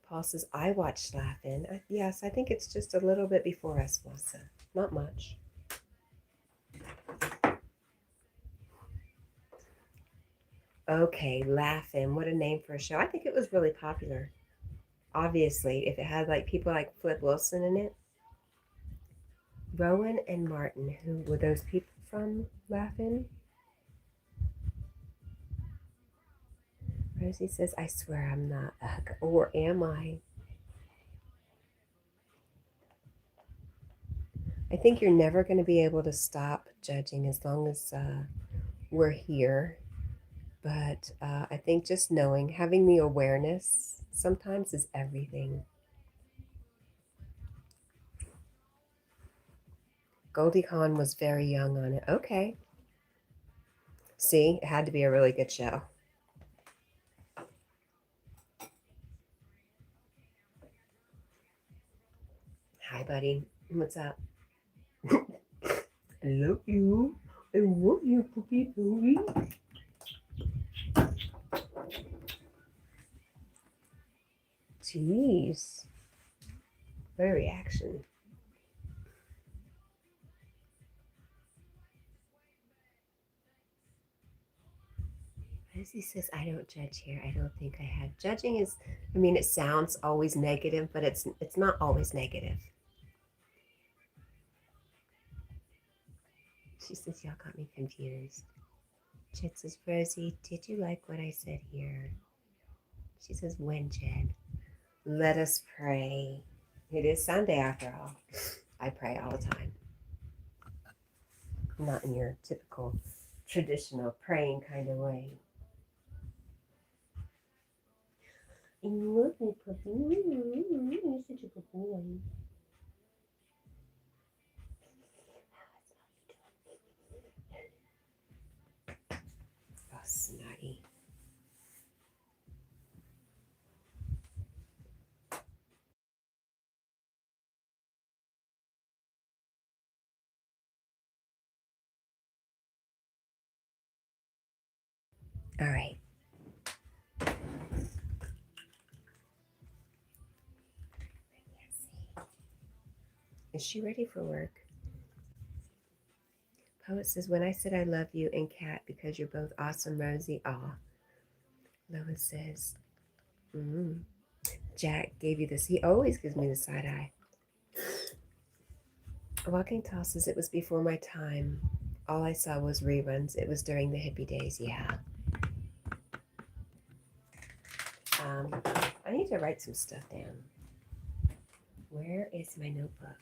Paul says, I watched Laughing. Yes, I think it's just a little bit before us, Wassa. Not much. Okay, Laughing. What a name for a show. I think it was really popular. Obviously, if it had like people like Flip Wilson in it. Rowan and Martin, who were those people from Laughing? Rosie says, I swear I'm not. Or am I? I think you're never going to be able to stop judging as long as we're here. But I think just knowing, having the awareness sometimes is everything. Goldie Hawn was very young on it. Okay. See, it had to be a really good show. Hi, buddy. What's up? I love you. I love you, Cookie Baby. Jeez. What a reaction. Rosie says, I don't judge here. I don't think I have. Judging is, I mean, it sounds always negative, but it's not always negative. She says, y'all got me confused. Jed says, Rosie, did you like what I said here? She says, when, Jed? Let us pray. It is Sunday after all. I pray all the time. Not in your typical traditional praying kind of way. You love me, puppy. You're such a good boy. Oh, snotty. All right. Is she ready for work? Poet says, when I said I love you and Cat because you're both awesome, Rosie. Aw. Lois says, Jack gave you this. He always gives me the side eye. Walking Tall says, it was before my time. All I saw was reruns. It was during the hippie days. Yeah. I need to write some stuff down. Where is my notebook?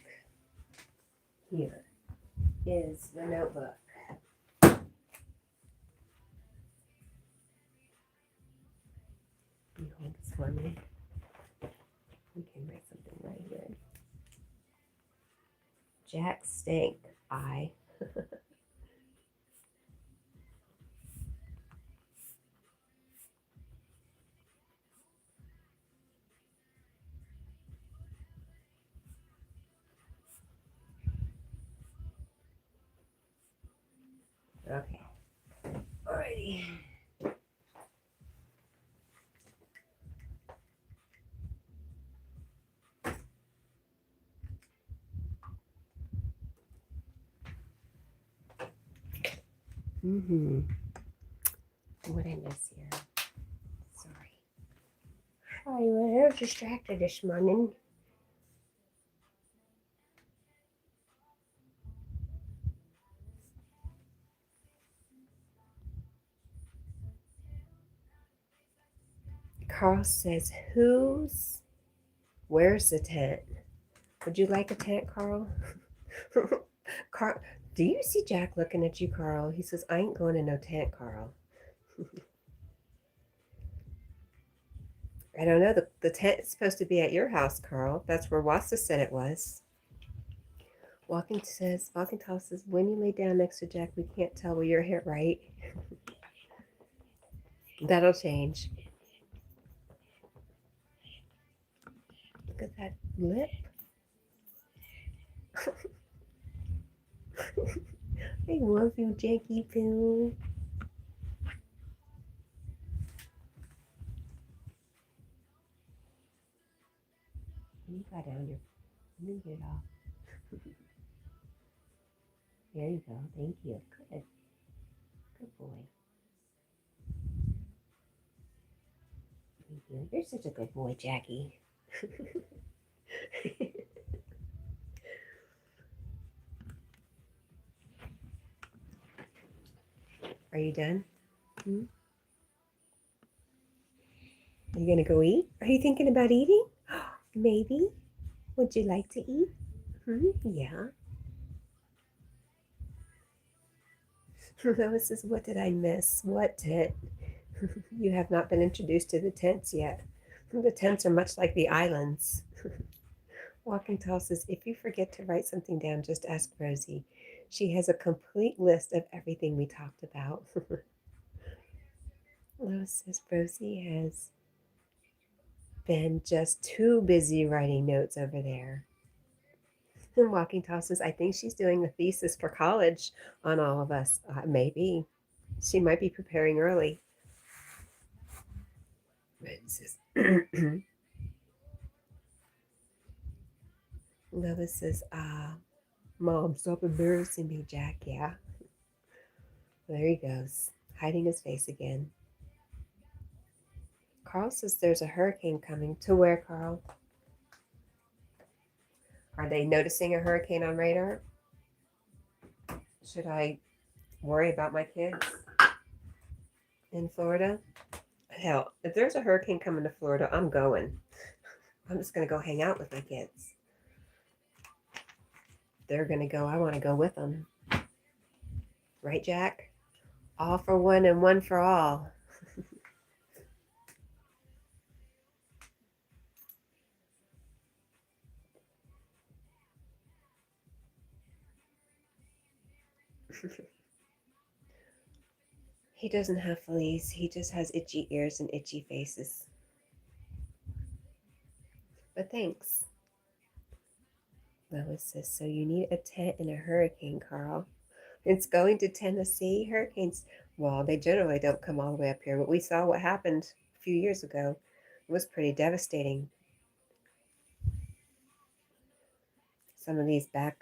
Here is the notebook. You hold this for me. We can write something right here. Jack Stank. I. Okay. Alrighty. What I miss here? Sorry. I was distracted this morning. Carl says, where's the tent? Would you like a tent, Carl? Carl, do you see Jack looking at you, Carl? He says, I ain't going to no tent, Carl. I don't know. The tent is supposed to be at your house, Carl. That's where Wassa said it was. Walking Tall says, when you lay down next to Jack, we can't tell where you're hit, right? That'll change. Look at that lip. I love you, Jackie Poo. You got down your. Let me get it off. There you go. Thank you. Good. Good boy. Thank you. You're such a good boy, Jackie. Are you done? Hmm? Are you gonna go eat? Are you thinking about eating? Maybe. Would you like to eat? Yeah. Lois says, what did I miss? What tent? You have not been introduced to the tents yet. The tents are much like the islands. Walking Tall says, if you forget to write something down, just ask Rosie. She has a complete list of everything we talked about. Lois says, Rosie has been just too busy writing notes over there. And Walking Tall says, I think she's doing a thesis for college on all of us. Maybe. She might be preparing early. Lois says, Mom, stop embarrassing me, Jack. Yeah. There he goes, hiding his face again. Carl says there's a hurricane coming. To where, Carl? Are they noticing a hurricane on radar? Should I worry about my kids in Florida? Hell, if there's a hurricane coming to Florida, I'm going. I'm just going to go hang out with my kids. They're going to go. I want to go with them. Right, Jack? All for one and one for all. He doesn't have fleas. He just has itchy ears and itchy faces. But thanks. Lois says, so you need a tent in a hurricane, Carl. It's going to Tennessee. Hurricanes, well, they generally don't come all the way up here, but we saw what happened a few years ago. It was pretty devastating. Some of these back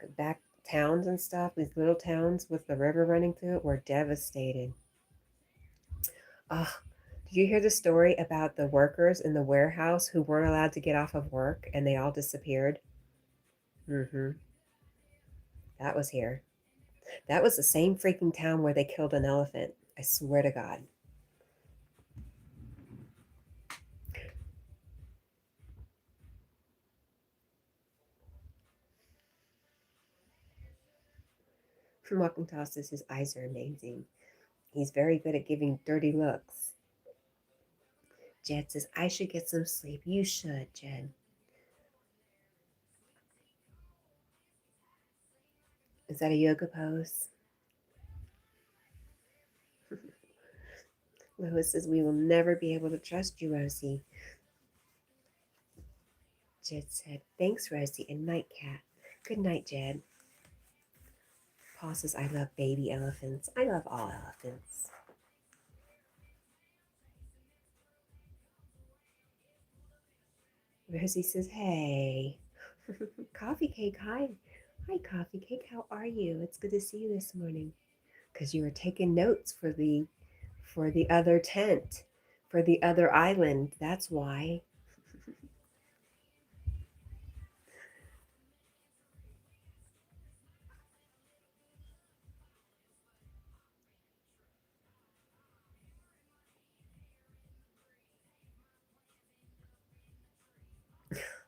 towns and stuff, these little towns with the river running through it, were devastated. Oh, did you hear the story about the workers in the warehouse who weren't allowed to get off of work and they all disappeared? That was here. That was the same freaking town where they killed an elephant. I swear to God. Walking Tall says his eyes are amazing. He's very good at giving dirty looks. Jed says, I should get some sleep. You should, Jed. Is that a yoga pose? Lois says, we will never be able to trust you, Rosie. Jed said, thanks, Rosie, and night, Cat. Good night, Jed. Paul says, I love baby elephants. I love all elephants. Rosie says, hey. Coffee Cake, hi. Hi, Coffee Cake, how are you? It's good to see you this morning. Because you were taking notes for the other tent, for the other island. That's why.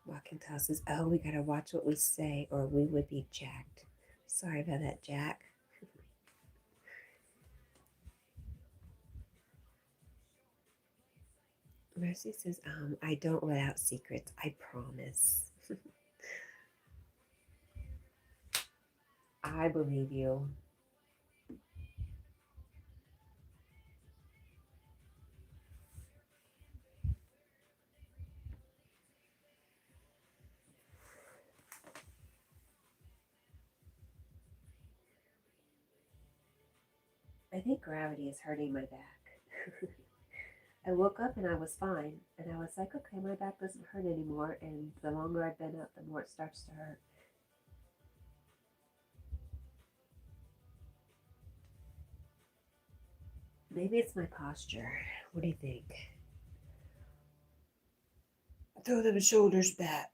Walking says, oh, we gotta watch what we say or we would be jacked. Sorry about that, Jack. Mercy says, I don't let out secrets, I promise. I believe you. I think gravity is hurting my back. I woke up and I was fine. And I was like, okay, my back doesn't hurt anymore. And the longer I've been up, the more it starts to hurt. Maybe it's my posture. What do you think? Throw the shoulders back.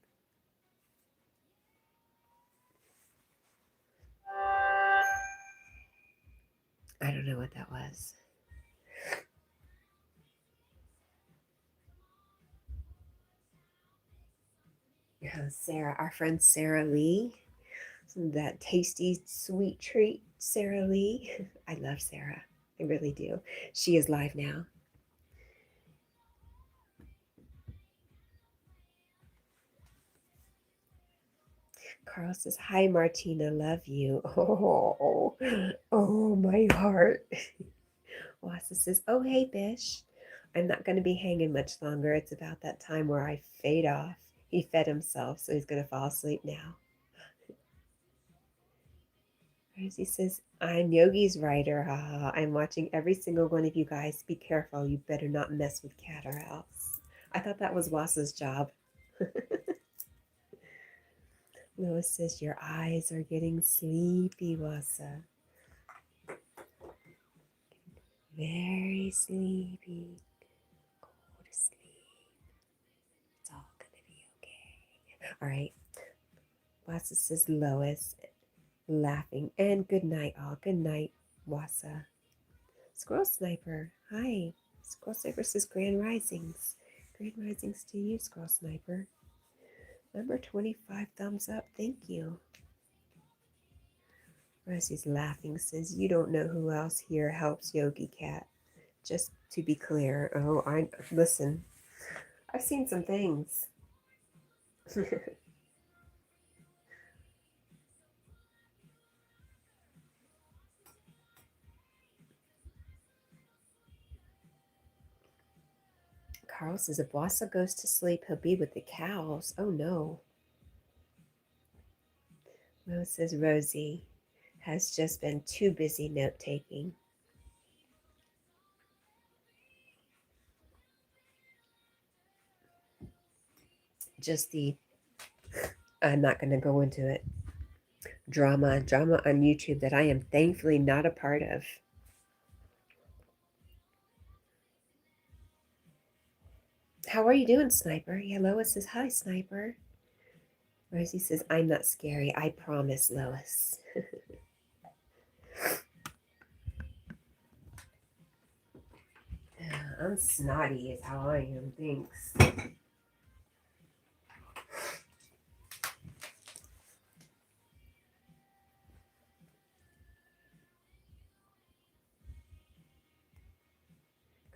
I don't know what that was. Sarah, our friend Sarah Lee. That tasty sweet treat, Sarah Lee. I love Sarah. I really do. She is live now. Carl says, hi, Martina. Love you. Oh, my heart. Wassa says, oh, hey, Bish. I'm not going to be hanging much longer. It's about that time where I fade off. He fed himself, so he's going to fall asleep now. Rosie says, I'm Yogi's writer. I'm watching every single one of you guys. Be careful. You better not mess with Cat or else. I thought that was Wassa's job. Lois says, your eyes are getting sleepy, Wassa. Very sleepy. Go to sleep. It's all going to be okay. All right. Wassa says, Lois, laughing. And good night, all. Good night, Wassa. Squirrel Sniper, hi. Squirrel Sniper says, Grand Risings. Grand Risings to you, Squirrel Sniper. Number 25, thumbs up. Thank you. Rosie's laughing, says, you don't know who else here helps Yogi Cat. Just to be clear. Oh, listen. I've seen some things. Carl says, if Wassa goes to sleep, he'll be with the cows. Oh, no. Rose says, Rosie has just been too busy note-taking. Just I'm not going to go into it. Drama on YouTube that I am thankfully not a part of. How are you doing, Sniper? Yeah, Lois says, hi, Sniper. Rosie says, I'm not scary. I promise, Lois. I'm snotty is how I am, thanks.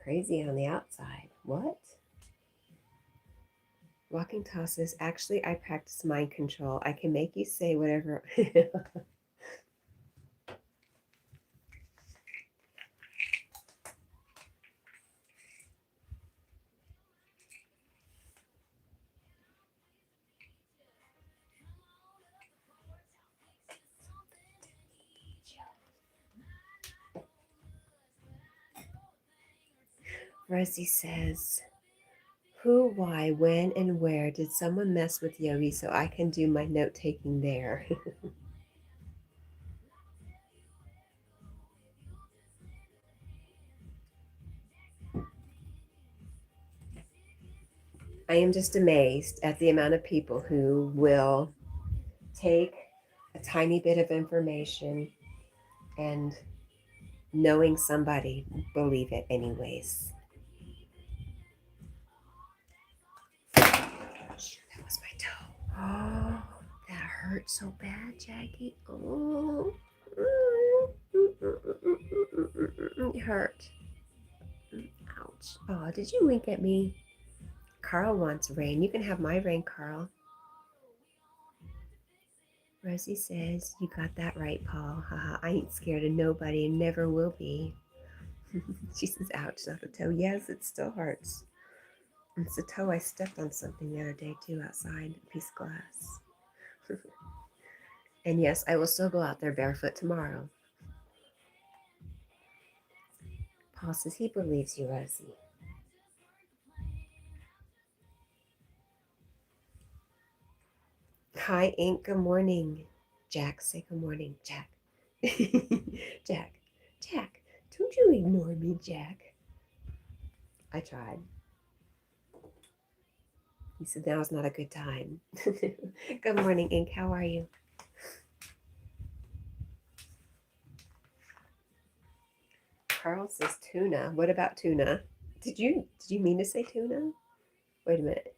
Crazy on the outside. What? Walking tosses. Actually, I practice mind control. I can make you say whatever. Rosie says, who, why, when, and where did someone mess with Yogi so I can do my note-taking there? I am just amazed at the amount of people who will take a tiny bit of information and knowing somebody, believe it anyways. That was my toe. Oh, that hurt so bad, Jackie. Oh, it hurt. Ouch. Oh, did you wink at me? Carl wants rain. You can have my rain, Carl. Rosie says, you got that right, Paul. Haha, I ain't scared of nobody and never will be. She says, ouch, not the toe. Yes, it still hurts. It's the toe. I stepped on something the other day, too, outside. A piece of glass. And yes, I will still go out there barefoot tomorrow. Paul says he believes you, Rosie. Hi, Ink. Good morning. Jack, say good morning, Jack. Jack, Jack, don't you ignore me, Jack. I tried. He said now's not a good time. Good morning, Ink. How are you? Carl says tuna. What about tuna? Did you mean to say tuna? Wait a minute.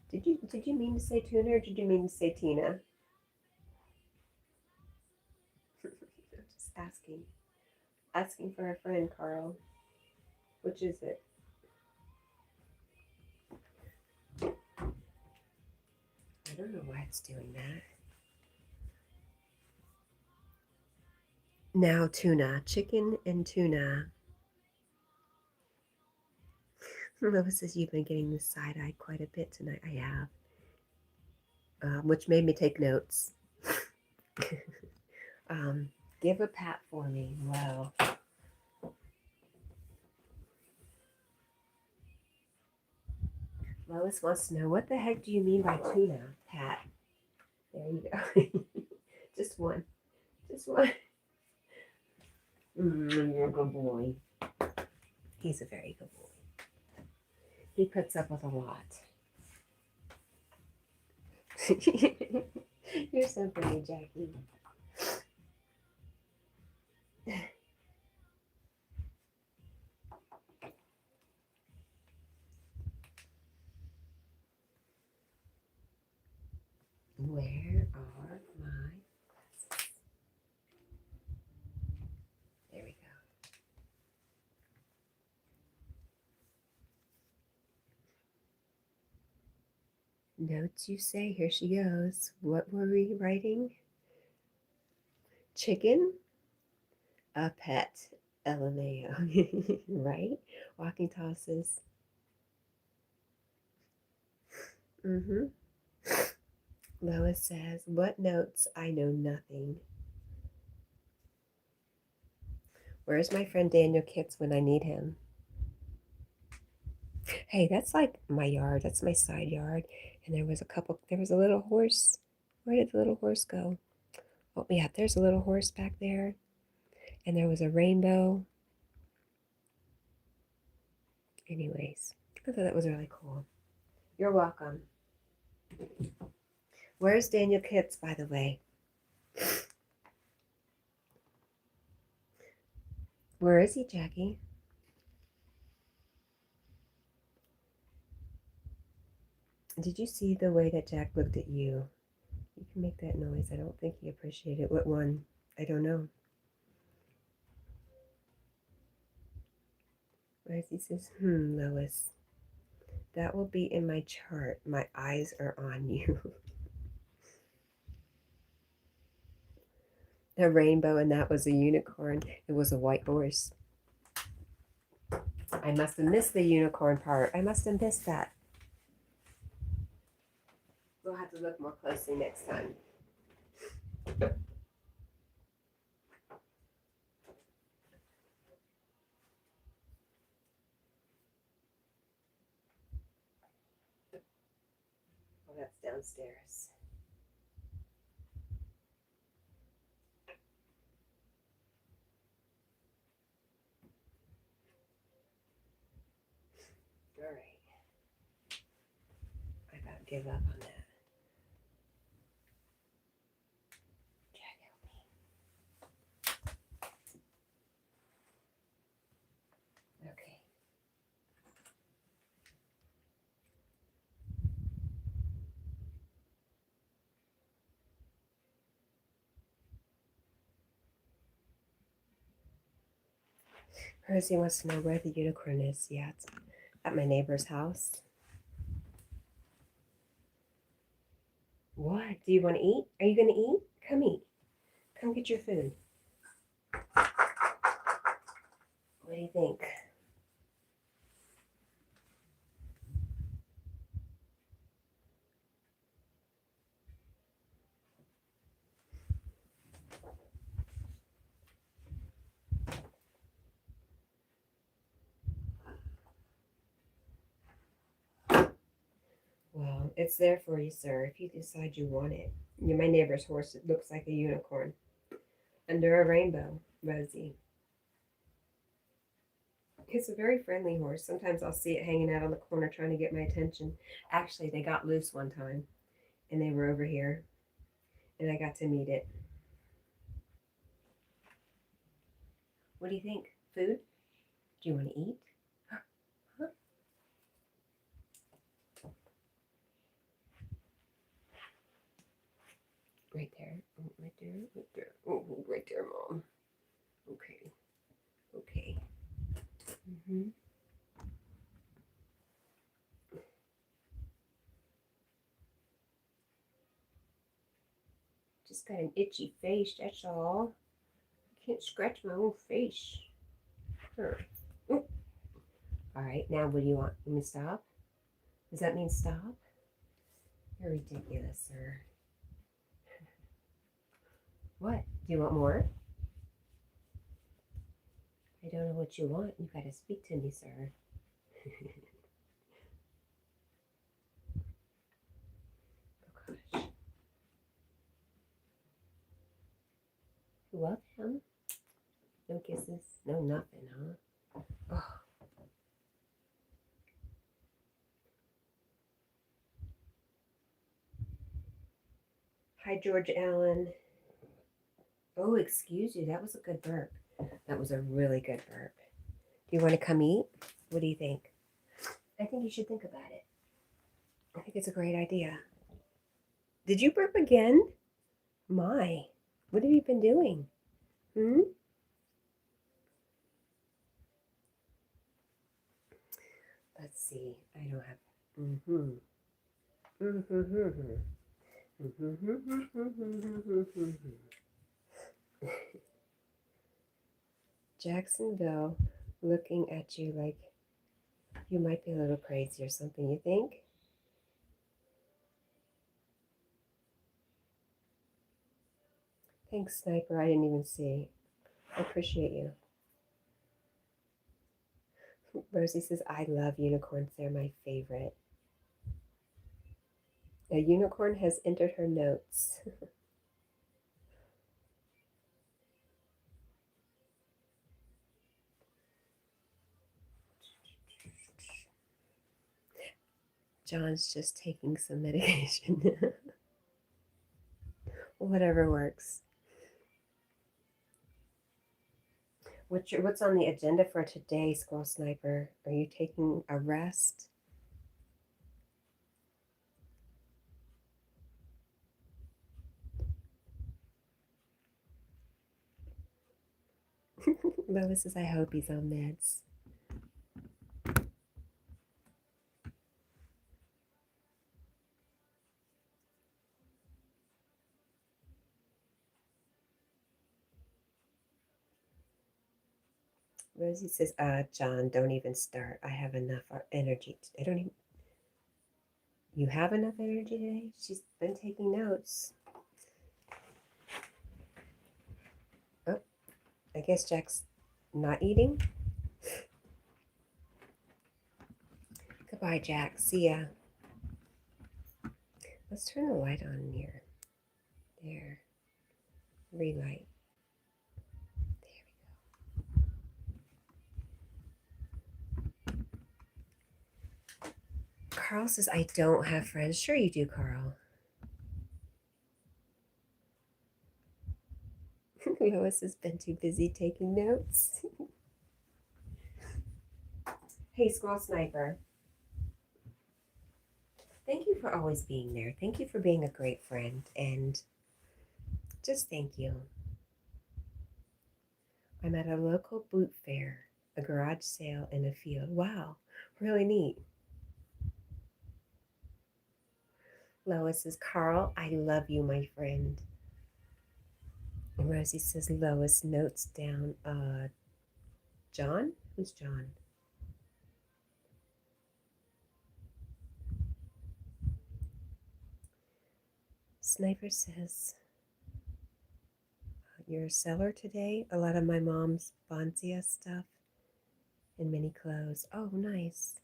Did you mean to say tuna or did you mean to say Tina? I'm just asking for a friend, Carl. Which is it? I don't know why it's doing that. Now tuna, chicken and tuna. Lois says you've been getting this side eye quite a bit tonight. I have, which made me take notes. Give a pat for me. Wow. Lois wants to know, what the heck do you mean by tuna, Pat? There you go. Just one. Just one. You're a good boy. He's a very good boy. He puts up with a lot. You're so funny, Jackie. Where are my glasses? There we go. Notes, you say? Here she goes. What were we writing? Chicken? A pet. LMAO. Right? Walking tosses. Mm-hmm. Lois says, what notes? I know nothing. Where's my friend Daniel Kitts when I need him? Hey, that's like my yard. That's my side yard. And there was a little horse. Where did the little horse go? Oh, yeah, there's a little horse back there. And there was a rainbow. Anyways, I thought that was really cool. You're welcome. Where's Daniel Kitts, by the way? Where is he, Jackie? Did you see the way that Jack looked at you? You can make that noise. I don't think he appreciated it. What one? I don't know. Whereas he says, Lois, that will be in my chart. My eyes are on you. A rainbow, and that was a unicorn. It was a white horse. I must have missed the unicorn part. I must have missed that. We'll have to look more closely next time. Oh, that's downstairs. All right. I about give up on that. Jack, help me. Okay. Rosie wants to know where the unicorn is. Yeah, it's at my neighbor's house. What? Do you want to eat? Are you going to eat? Come eat. Come get your food. What do you think? it's there for you, sir, if you decide you want it. My neighbor's horse, it looks like a unicorn under a rainbow, Rosie. It's a very friendly horse. Sometimes I'll see it hanging out on the corner trying to get my attention. Actually, they got loose one time and they were over here and I got to meet it. What do you think? Food? Do you want to eat? Huh? Right there. Oh, right there. Right there. Oh, right there, Mom. Okay. Okay. Mm-hmm. Just got an itchy face, that's all. I can't scratch my own face. Huh. All right, now what do you want? Let me stop? Does that mean stop? You're ridiculous, sir. What? Do you want more? I don't know what you want. You gotta speak to me, sir. Oh gosh. Well then. No kisses, no nothing, huh? Oh. Hi, George Allen. Oh, excuse you. That was a good burp. That was a really good burp. Do you want to come eat? What do you think? I think you should think about it. I think it's a great idea. Did you burp again? My, what have you been doing? Hmm? Let's see. I don't have. Mm-hmm. Mm-hmm. Jacksonville looking at you like you might be a little crazy or something, you think? Thanks, Sniper. I didn't even see. I appreciate you. Rosie says, I love unicorns. They're my favorite. A unicorn has entered her notes. John's just taking some medication. Whatever works. What's on the agenda for today, Squirrel Sniper? Are you taking a rest? Lois says, I hope he's on meds. Rosie says, John, don't even start. I have enough energy. I don't even. You have enough energy today? She's been taking notes. Oh, I guess Jack's not eating. Goodbye, Jack. See ya. Let's turn the light on in here. There. Relight. Carl says, I don't have friends. Sure you do, Carl. Lois has been too busy taking notes. Hey, Squirrel Sniper. Thank you for always being there. Thank you for being a great friend. And just thank you. I'm at a local boot fair, a garage sale in a field. Wow, really neat. Lois says, Carl, I love you, my friend. And Rosie says, Lois notes down, John? Who's John? Sniper says, you're a seller today? A lot of my mom's Bonzia stuff and many clothes. Oh, nice.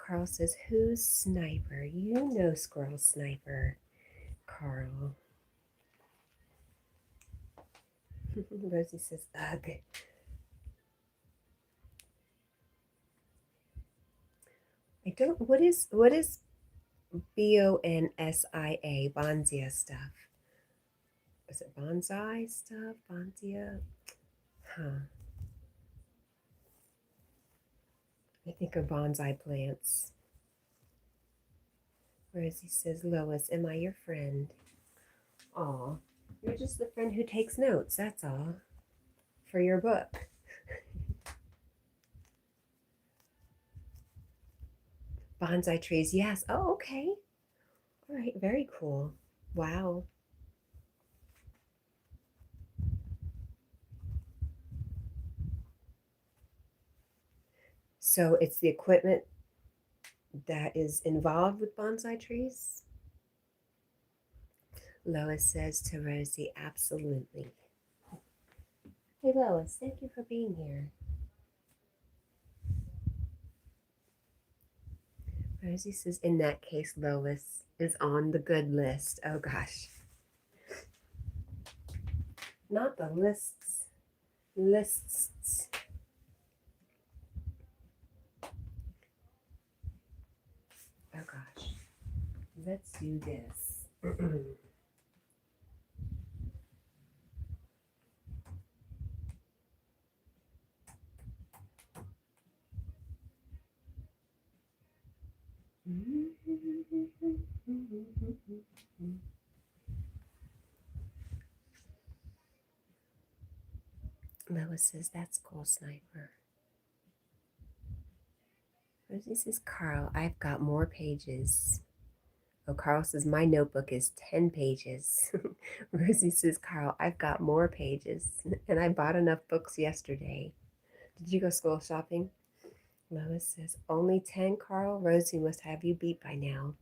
Carl says, who's Sniper? You know Squirrel Sniper, Carl. Rosie says, ugh. I don't, what is BONSIA, Bonzia stuff? Is it bonsai stuff? Bonzia? Huh. I think of bonsai plants. Rosie says, Lois, am I your friend? Aw, you're just the friend who takes notes, that's all. For your book. Bonsai trees, yes. Oh, okay. All right, very cool. Wow. So it's the equipment that is involved with bonsai trees? Lois says to Rosie, absolutely. Hey, Lois, thank you for being here. Rosie says, in that case, Lois is on the good list. Oh, gosh. Not the lists. Lists. Oh, gosh. Let's do this. Lois says, that's cool, Sniper. Rosie says, Carl, I've got more pages. Oh, Carl says, my notebook is 10 pages. Rosie says, Carl, I've got more pages. And I bought enough books yesterday. Did you go school shopping? Lois says, only 10, Carl? Rosie must have you beat by now.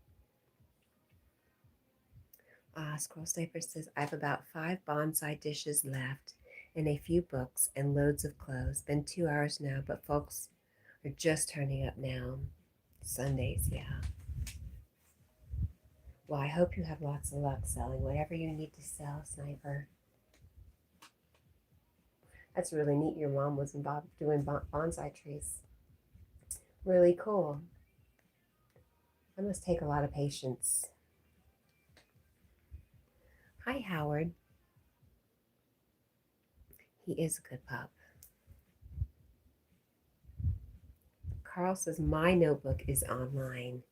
Squirrel Sniper says, I've about 5 bonsai dishes left and a few books and loads of clothes. Been 2 hours now, but folks are just turning up now. Sundays, yeah. Well, I hope you have lots of luck selling whatever you need to sell, Sniper. That's really neat. Your mom was involved doing bonsai trees. Really cool. That must take a lot of patience. Hi, Howard. He is a good pup. Carl says, my notebook is online.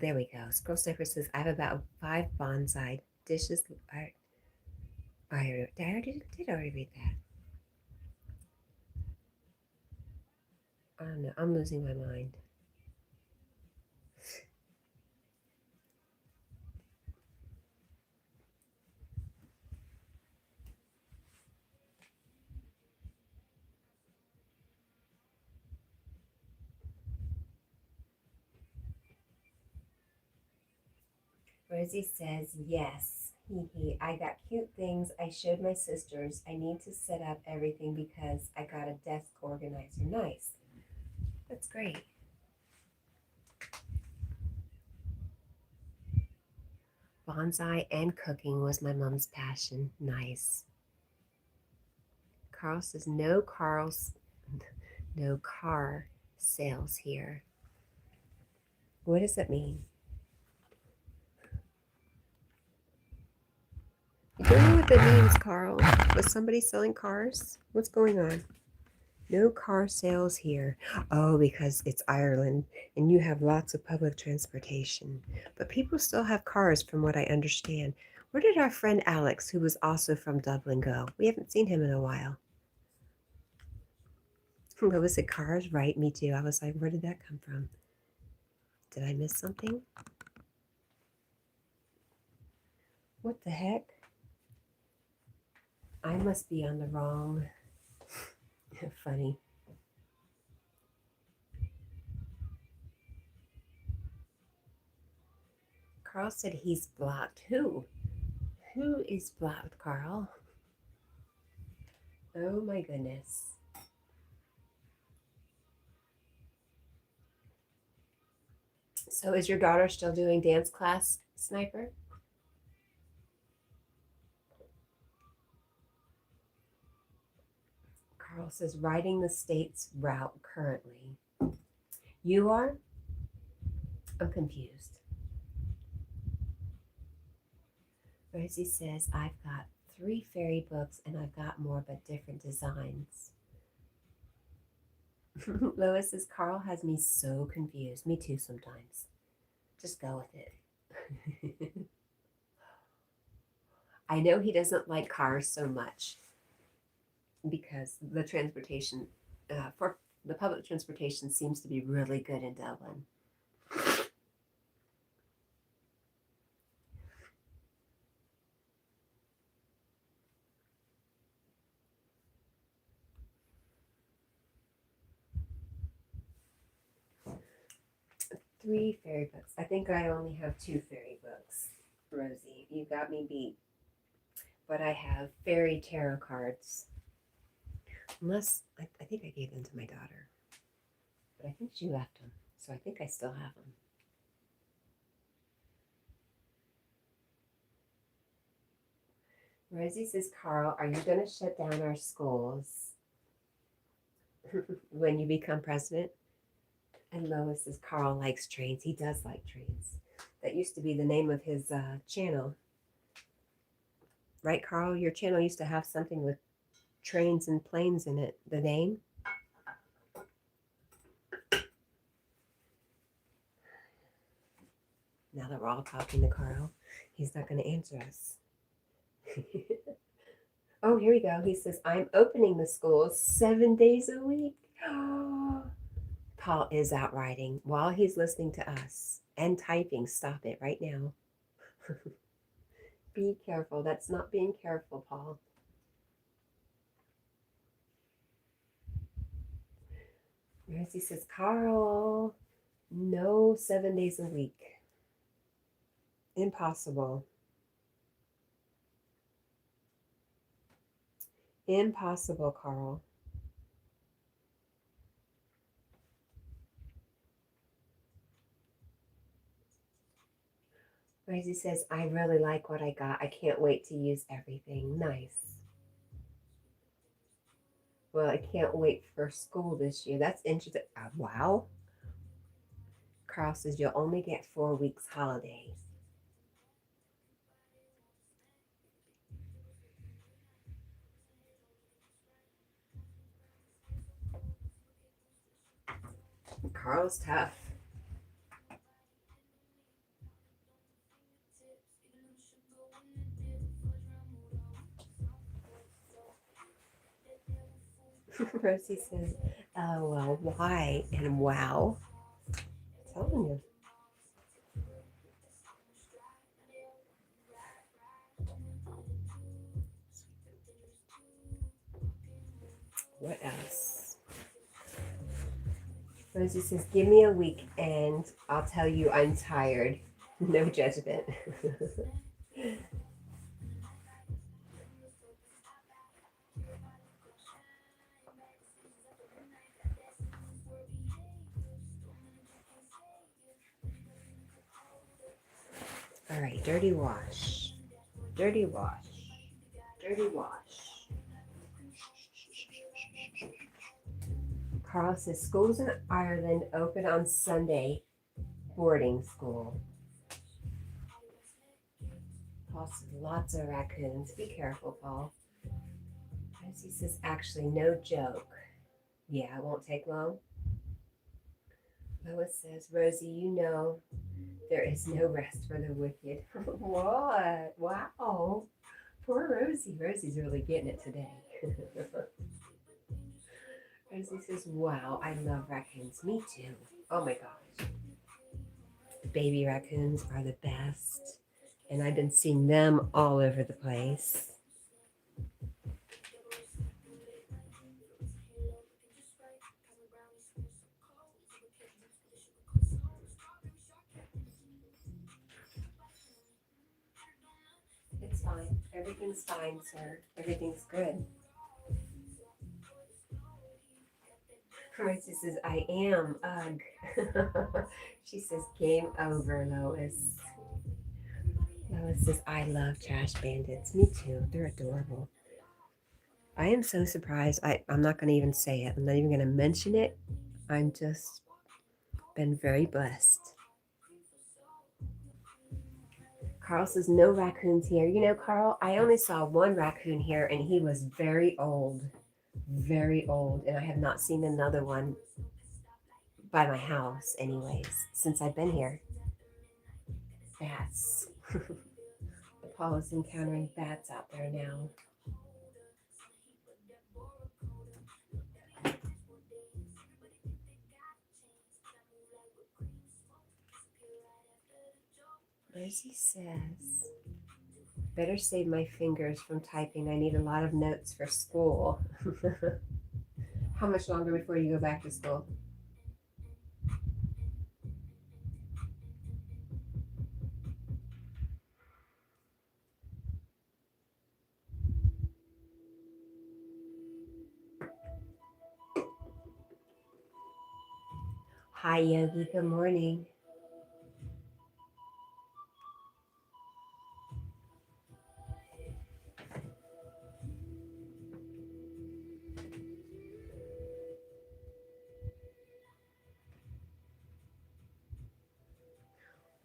There we go. Squirrel Sniper says, I have about 5 bonsai dishes. I already read that. I don't know. I'm losing my mind. Rosie says, yes. I got cute things I showed my sisters. I need to set up everything because I got a desk organizer. Nice. That's great. Bonsai and cooking was my mom's passion. Nice. Carl says, no car sales here. What does that mean? You don't know what that means, Carl. Was somebody selling cars? What's going on? No car sales here. Oh, because it's Ireland and you have lots of public transportation. But people still have cars from what I understand. Where did our friend Alex, who was also from Dublin, go? We haven't seen him in a while. What was it, cars? Right, me too. I was like, where did that come from? Did I miss something? What the heck? I must be on the wrong. Funny. Carl said he's blocked. Who? Who is blocked, Carl? Oh my goodness. So is your daughter still doing dance class, Sniper? Carl says, riding the state's route currently. You are? I'm confused. Rosie says, I've got 3 fairy books and I've got more but different designs. Lois says, Carl has me so confused. Me too sometimes. Just go with it. I know he doesn't like cars so much because the transportation, for the public transportation seems to be really good in Dublin. Three fairy books. I think I only have 2 fairy books. Rosie, you got me beat. But I have fairy tarot cards. Unless, I think I gave them to my daughter. But I think she left them. So I think I still have them. Rosie says, Carl, are you going to shut down our schools when you become president? And Lois says, Carl likes trains. He does like trains. That used to be the name of his channel. Right, Carl? Your channel used to have something with trains and planes in it. The name? Now that we're all talking to Carl, he's not going to answer us. Oh, here we go. He says, I'm opening the schools 7 days a week. Paul is out riding while he's listening to us and typing. Stop it right now. Be careful. That's not being careful, Paul. Mercy says, Carl, no 7 days a week. Impossible. Impossible, Carl. Rosie says, I really like what I got. I can't wait to use everything. Nice. Well, I can't wait for school this year. That's interesting. Wow. Carl says, you'll only get 4 weeks holidays. Carl's tough. Rosie says, oh, well, why? And wow. I'm telling you. What else? Rosie says, give me a week and I'll tell you I'm tired. No judgment. All right, dirty wash. Dirty wash. Dirty wash. Carl says, schools in Ireland open on Sunday. Boarding school. Paul says, lots of raccoons. Be careful, Paul. Rosie says, actually, no joke. Yeah, it won't take long. Lois says, Rosie, you know there is no rest for the wicked. What? Wow. Poor Rosie. Rosie's really getting it today. Rosie says, wow, I love raccoons. Me too. Oh my gosh. The baby raccoons are the best. And I've been seeing them all over the place. It's fine. Everything's fine, sir. Everything's good. Rosie says, I am. Ugh. She says, game over, Lois. Lois says, I love trash bandits. Me too. They're adorable. I am so surprised. I'm not going to even say it. I'm not even going to mention it. I'm just been very blessed. Carl says, no raccoons here. You know, Carl, I only saw one raccoon here, and he was very old. Very old. And I have not seen another one by my house, anyways, since I've been here. Bats. Paul is encountering bats out there now. Rosie says, better save my fingers from typing. I need a lot of notes for school. How much longer before you go back to school? Hi, Yogi. Good morning.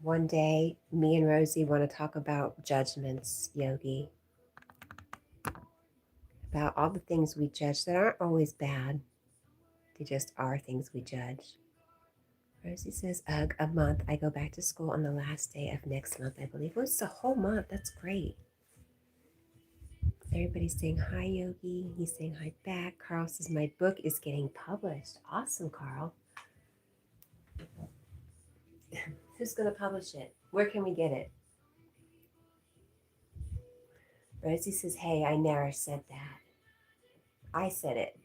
One day, me and Rosie want to talk about judgments, Yogi. About all the things we judge that aren't always bad. They just are things we judge. Rosie says, ugh, a month. I go back to school on the last day of next month, I believe. Well, it's a whole month. That's great. Everybody's saying hi, Yogi. He's saying hi back. Carl says, my book is getting published. Awesome, Carl. Who's going to publish it? Where can we get it? Rosie says, hey, I never said that. I said it.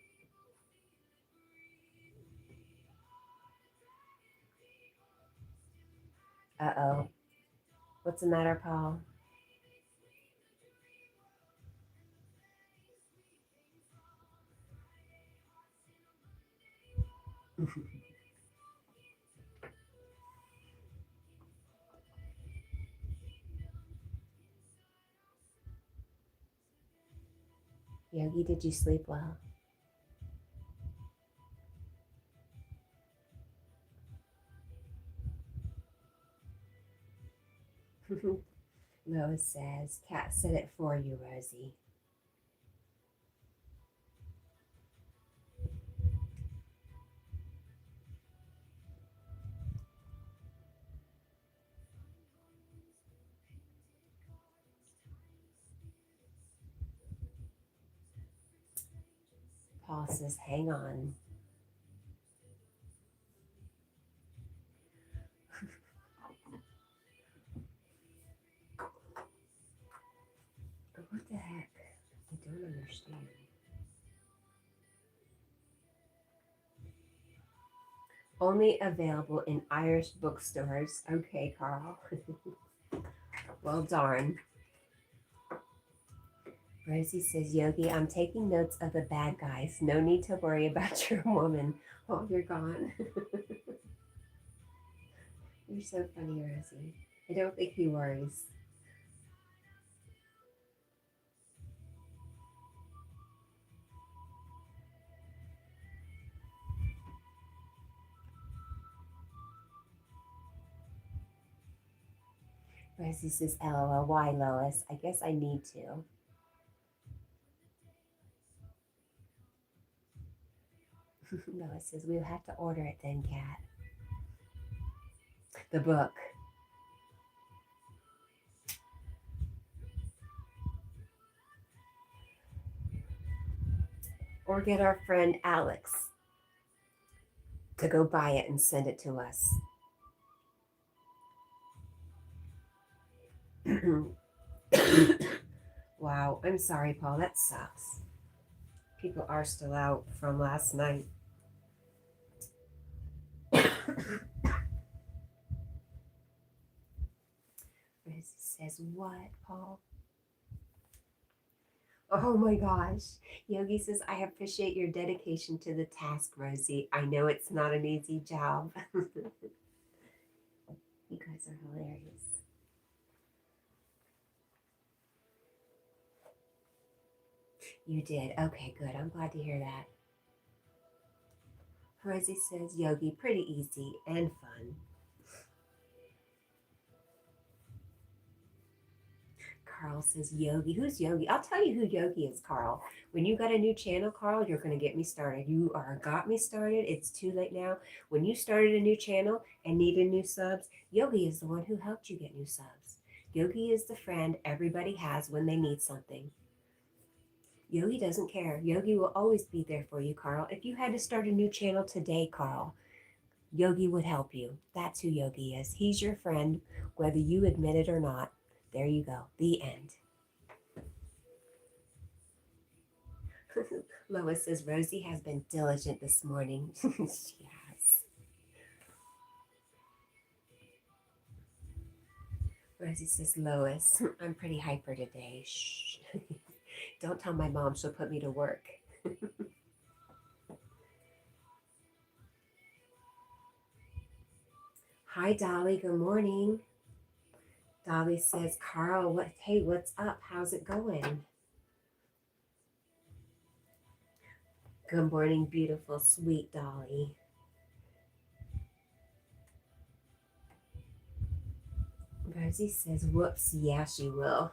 Uh-oh. What's the matter, Paul? Yogi, did you sleep well? Lois says, Cat said it for you, Rosie. Paul says, hang on. What the heck? I don't understand. Only available in Irish bookstores. Okay, Carl. Well, darn. Rosie says, Yogi, I'm taking notes of the bad guys. No need to worry about your woman. Oh, you're gone. You're so funny, Rosie. I don't think he worries. Rosie says, LOL, why, Lois? I guess I need to. Lois says, we'll have to order it then, Cat. The book. Or get our friend Alex to go buy it and send it to us. Wow, I'm sorry, Paul. That sucks. People are still out from last night. Rosie says, what, Paul? Oh my gosh. Yogi says, I appreciate your dedication to the task, Rosie. I know it's not an easy job. You guys are hilarious. You did. Okay, good. I'm glad to hear that. Rosie says, Yogi, pretty easy and fun. Carl says, Yogi. Who's Yogi? I'll tell you who Yogi is, Carl. When you got a new channel, Carl, you're going to get me started. You are got me started. It's too late now. When you started a new channel and needed new subs, Yogi is the one who helped you get new subs. Yogi is the friend everybody has when they need something. Yogi doesn't care. Yogi will always be there for you, Carl. If you had to start a new channel today, Carl, Yogi would help you. That's who Yogi is. He's your friend, whether you admit it or not. There you go. The end. Lois says Rosie has been diligent this morning. She has. Rosie says, Lois, I'm pretty hyper today. Shh. Don't tell my mom, she'll put me to work. Hi, Dolly. Good morning. Dolly says, Carl, hey, what's up? How's it going? Good morning, beautiful, sweet Dolly. Rosie says, whoops, yeah, she will.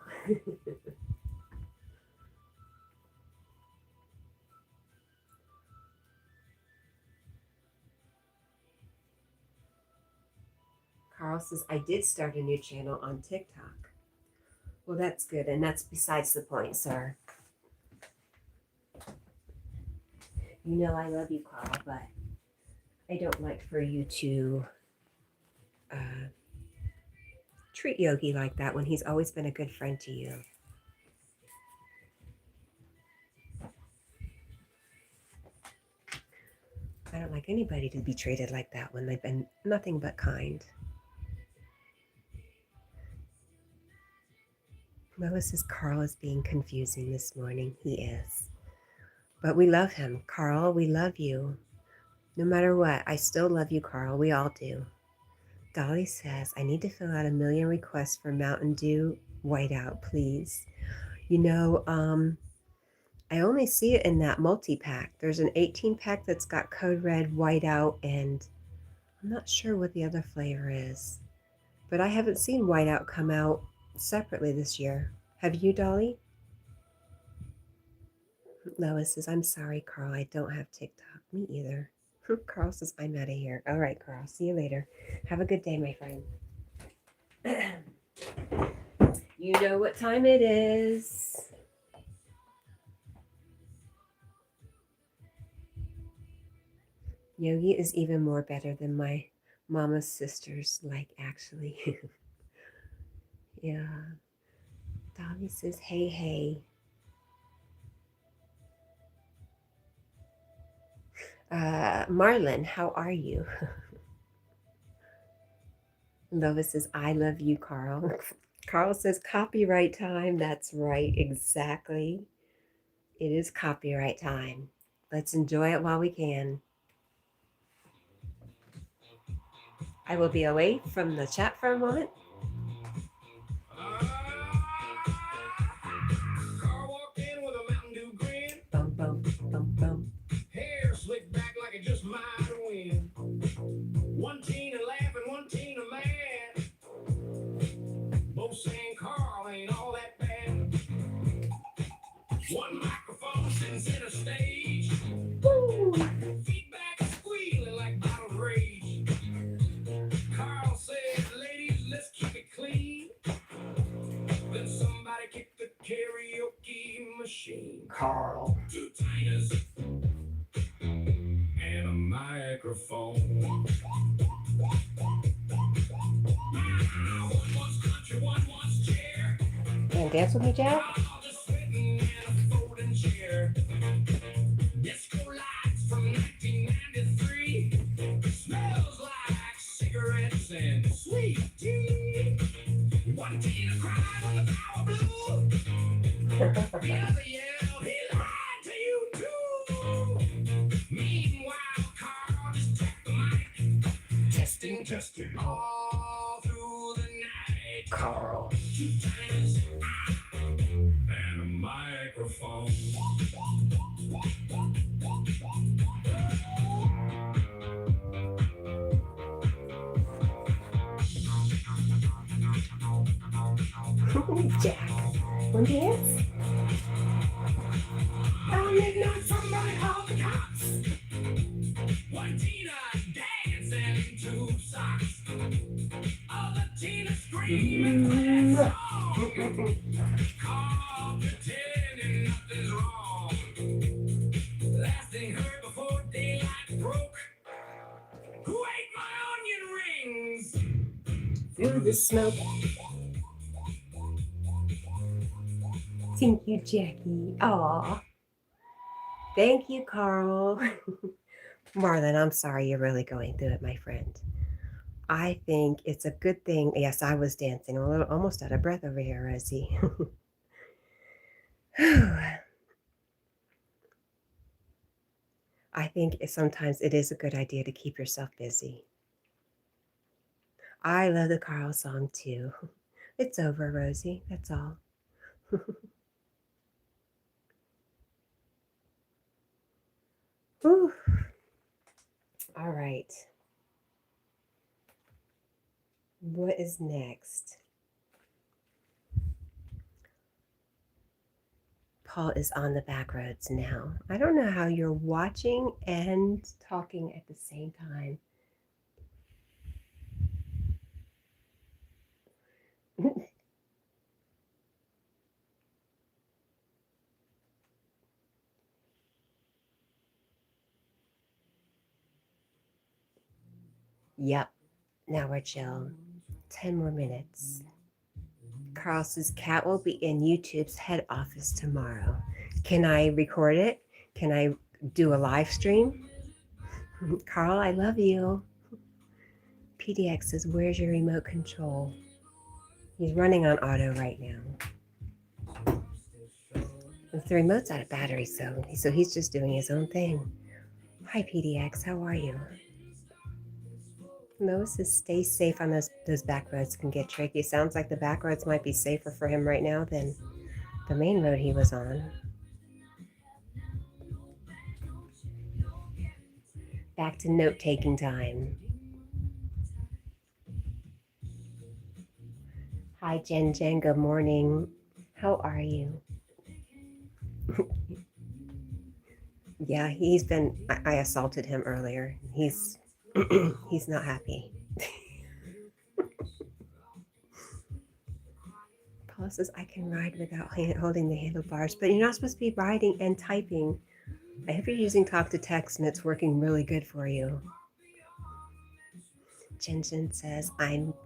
Carl says, I did start a new channel on TikTok. Well, that's good, and that's besides the point, sir. You know I love you, Carl, but I don't like for you to treat Yogi like that when he's always been a good friend to you. I don't like anybody to be treated like that when they've been nothing but kind. Lois says Carl is being confusing this morning. He is. But we love him. Carl, we love you. No matter what, I still love you, Carl. We all do. Dolly says, I need to fill out 1,000,000 requests for Mountain Dew Whiteout, please. You know, I only see it in that multi-pack. There's an 18-pack that's got Code Red, Whiteout, and I'm not sure what the other flavor is. But I haven't seen Whiteout come out separately this year. Have you, Dolly? Lois says, I'm sorry, Carl. I don't have TikTok. Me either. Carl says, I'm out of here. All right, Carl. See you later. Have a good day, my friend. You know what time it is. Yogi is even more better than my mama's sisters, like, actually. Yeah. Dolly says, hey, hey. Marlon, how are you? Lovis says, I love you, Carl. Carl says, copyright time. That's right, exactly. It is copyright time. Let's enjoy it while we can. I will be away from the chat for a moment. Car walked in with a Mountain Dew grin. Bum, bum, bum, bum. Hair slicked back like it just might win. One teen a laughing, one teen a mad. Both saying Carl ain't all that bad. One microphone sitting center stage. Woo! Feedback squealing like bottle rage. Carl said, ladies, let's keep it clean. Then somebody kicked the karaoke machine. Carl. Two tiners and a microphone. One wants country, one wants chair. You wanna dance with me, Jack? Just sitting in a folding chair. Disco lights from 1993. Smells like cigarettes and sweet tea. One teen cried on the power blue. The other yelled all through the night, Carl. And a microphone. Jack, want to dance? I'll make noise from my call the cops. One Tina dancing to socks. All the Tina screaming for that song. Call pretending nothing's wrong. Last thing heard before daylight broke. Who ate my onion rings? Through the smoke. Thank you, Jackie. Aw. Thank you, Carl. Marlon, I'm sorry you're really going through it, my friend. I think it's a good thing. Yes, I was dancing a little, almost out of breath over here, Rosie. I think sometimes it is a good idea to keep yourself busy. I love the Carl song too. It's over, Rosie. That's all. Whew. All right. What is next? Paul is on the back roads now. I don't know how you're watching and talking at the same time. Yep. Now we're chill. 10 more minutes. Carl says Cat will be in YouTube's head office tomorrow. Can I record it? Can I do a live stream? Carl, I love you. PDX says, where's your remote control? He's running on auto right now. The remote's out of battery, so he's just doing his own thing. Hi, PDX. How are you? Lois says, stay safe on those back roads, can get tricky. Sounds like the back roads might be safer for him right now than the main road he was on. Back to note-taking time. Hi, Jen. Good morning. How are you? Yeah, I assaulted him earlier. He's not happy. Paul says, I can ride without holding the handlebars, but you're not supposed to be riding and typing. I hope you're using talk to text and it's working really good for you. Jen says,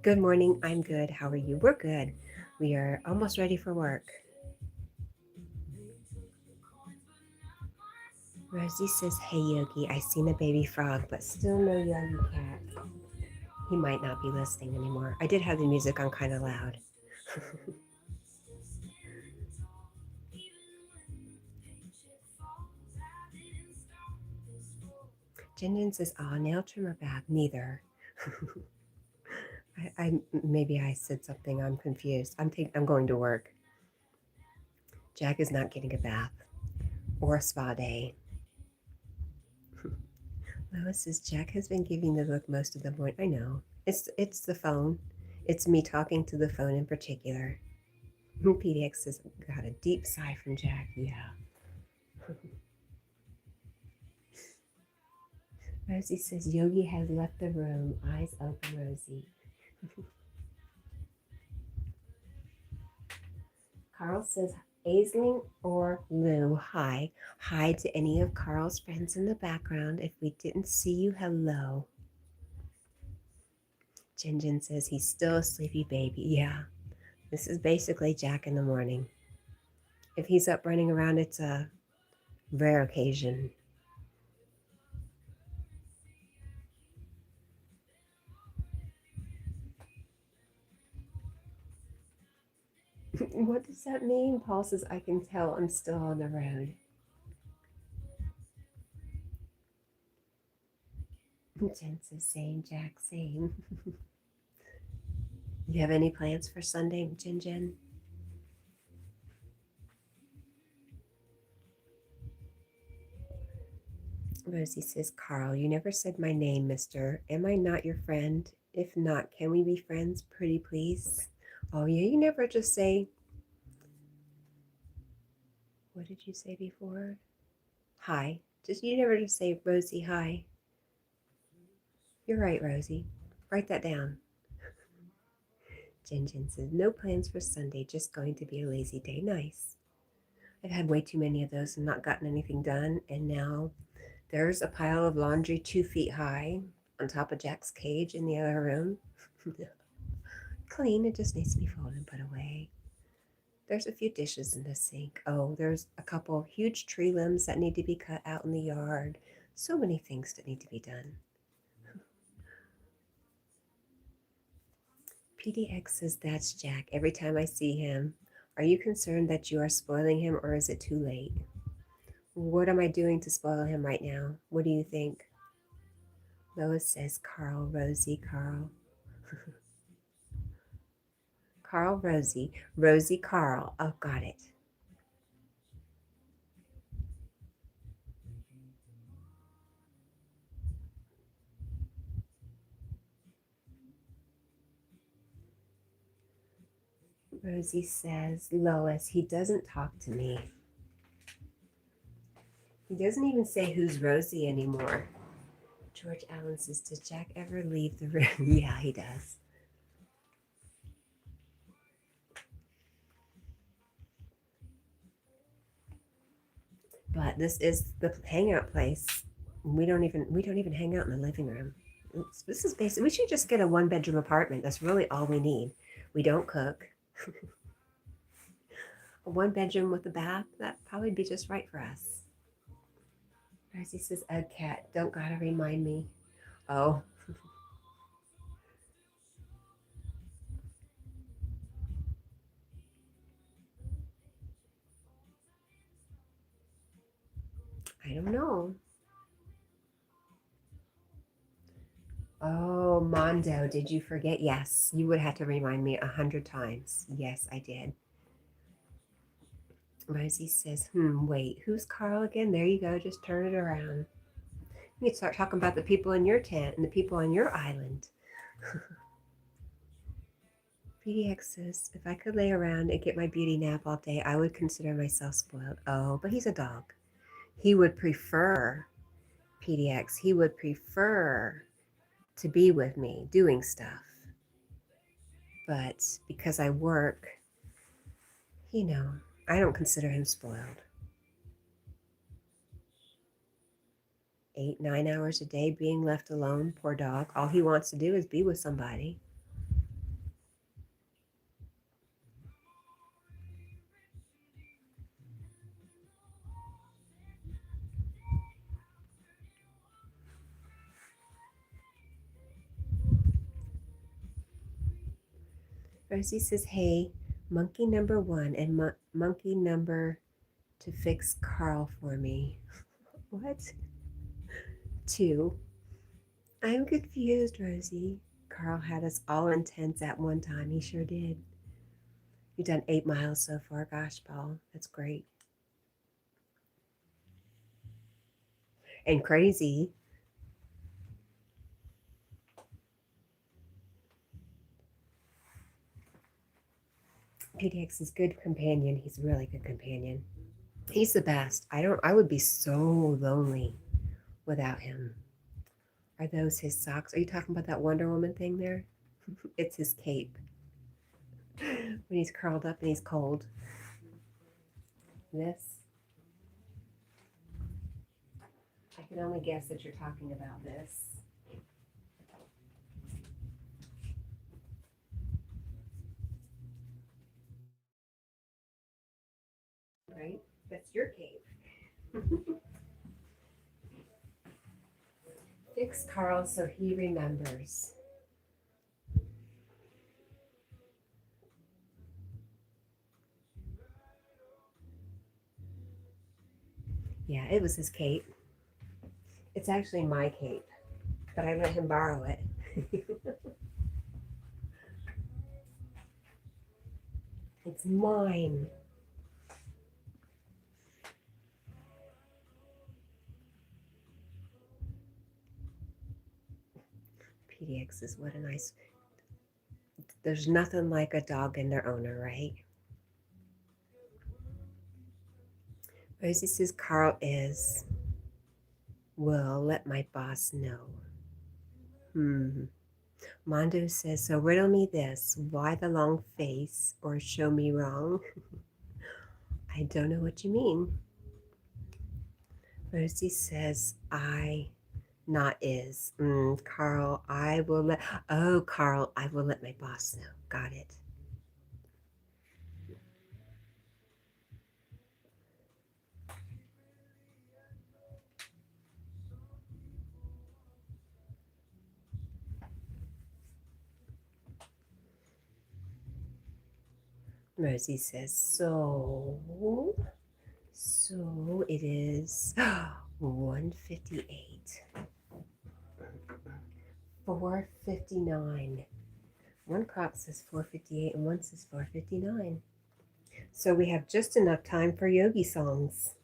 good morning. I'm good. How are you? We're good. We are almost ready for work. Rosie says, hey, Yogi, I seen a baby frog, but still no Yogi cat. He might not be listening anymore. I did have the music on kind of loud. Jen says, nail trimmer bag. Neither. Maybe I said something. I'm confused. I'm going to work. Jack is not getting a bath or a spa day. Lois says, Jack has been giving the look most of the morning. I know. It's the phone. It's me talking to the phone in particular. PDX has got a deep sigh from Jack. Yeah. Rosie says, Yogi has left the room. Eyes open, Rosie. Carl says, Aisling or Lou, hi. Hi to any of Carl's friends in the background. If we didn't see you, hello. Jen says, he's still a sleepy baby. Yeah, this is basically Jack in the morning. If he's up running around, it's a rare occasion. What does that mean? Paul says, I can tell I'm still on the road. Jen says, same, Jack, same. You have any plans for Sunday, Jen? Rosie says, Carl, you never said my name, mister. Am I not your friend? If not, can we be friends, pretty please? Oh, yeah, you never just say, what did you say before? Hi. You never just say, Rosie, hi. You're right, Rosie. Write that down. Jen says, no plans for Sunday, just going to be a lazy day. Nice. I've had way too many of those and not gotten anything done, and now there's a pile of laundry 2 feet high on top of Jack's cage in the other room. Clean, it just needs to be folded and put away. There's a few dishes in the sink. Oh, there's a couple huge tree limbs that need to be cut out in the yard. So many things that need to be done. PDX says, that's Jack. Every time I see him, are you concerned that you are spoiling him, or is it too late? What am I doing to spoil him right now? What do you think? Lois says, Carl, Rosie, Carl. Carl, Rosie, Rosie, Carl. Oh, got it. Rosie says, Lois, he doesn't talk to me. He doesn't even say who's Rosie anymore. George Allen says, does Jack ever leave the room? Yeah, he does. But this is the hangout place. We don't even hang out in the living room. This is basically, we should just get a 1-bedroom apartment. That's really all we need. We don't cook. A 1-bedroom with a bath, that'd probably be just right for us. Rosie says, Ugh, cat, don't gotta remind me. Oh. I don't know. Oh, Mondo, did you forget? Yes, you would have to remind me 100 times. Yes, I did. Rosie says, wait, who's Carl again? There you go, just turn it around. You need to start talking about the people in your tent and the people on your island. PDX says, if I could lay around and get my beauty nap all day, I would consider myself spoiled. Oh, but he's a dog. He would prefer, PDX, he would prefer to be with me doing stuff. But because I work, I don't consider him spoiled. 8, 9 hours a day being left alone, poor dog. All he wants to do is be with somebody. Rosie says, hey, monkey number 1 and monkey number to fix Carl for me. What? 2. I'm confused, Rosie. Carl had us all in tents at one time. He sure did. You've done 8 miles so far. Gosh, Paul, that's great. And crazy. PDX is good companion. He's a really good companion. He's the best. I would be so lonely without him. Are those his socks? Are you talking about that Wonder Woman thing there? It's his cape. When he's curled up and he's cold. This. I can only guess that you're talking about this. Right? That's your cape. Fix Carl so he remembers. Yeah, it was his cape. It's actually my cape. but I let him borrow it. It's mine. PDX is what a nice... There's nothing like a dog and their owner, right? Rosie says Carl is... Will let my boss know. Mondo says, so riddle me this. Why the long face or show me wrong? I don't know what you mean. Rosie says, not is. Carl, I will let... Oh, Carl, I will let my boss know. Got it. Rosie says, so it is 1:58. 4:59. One clock says 4:58 and one says 4:59. So we have just enough time for yogi songs.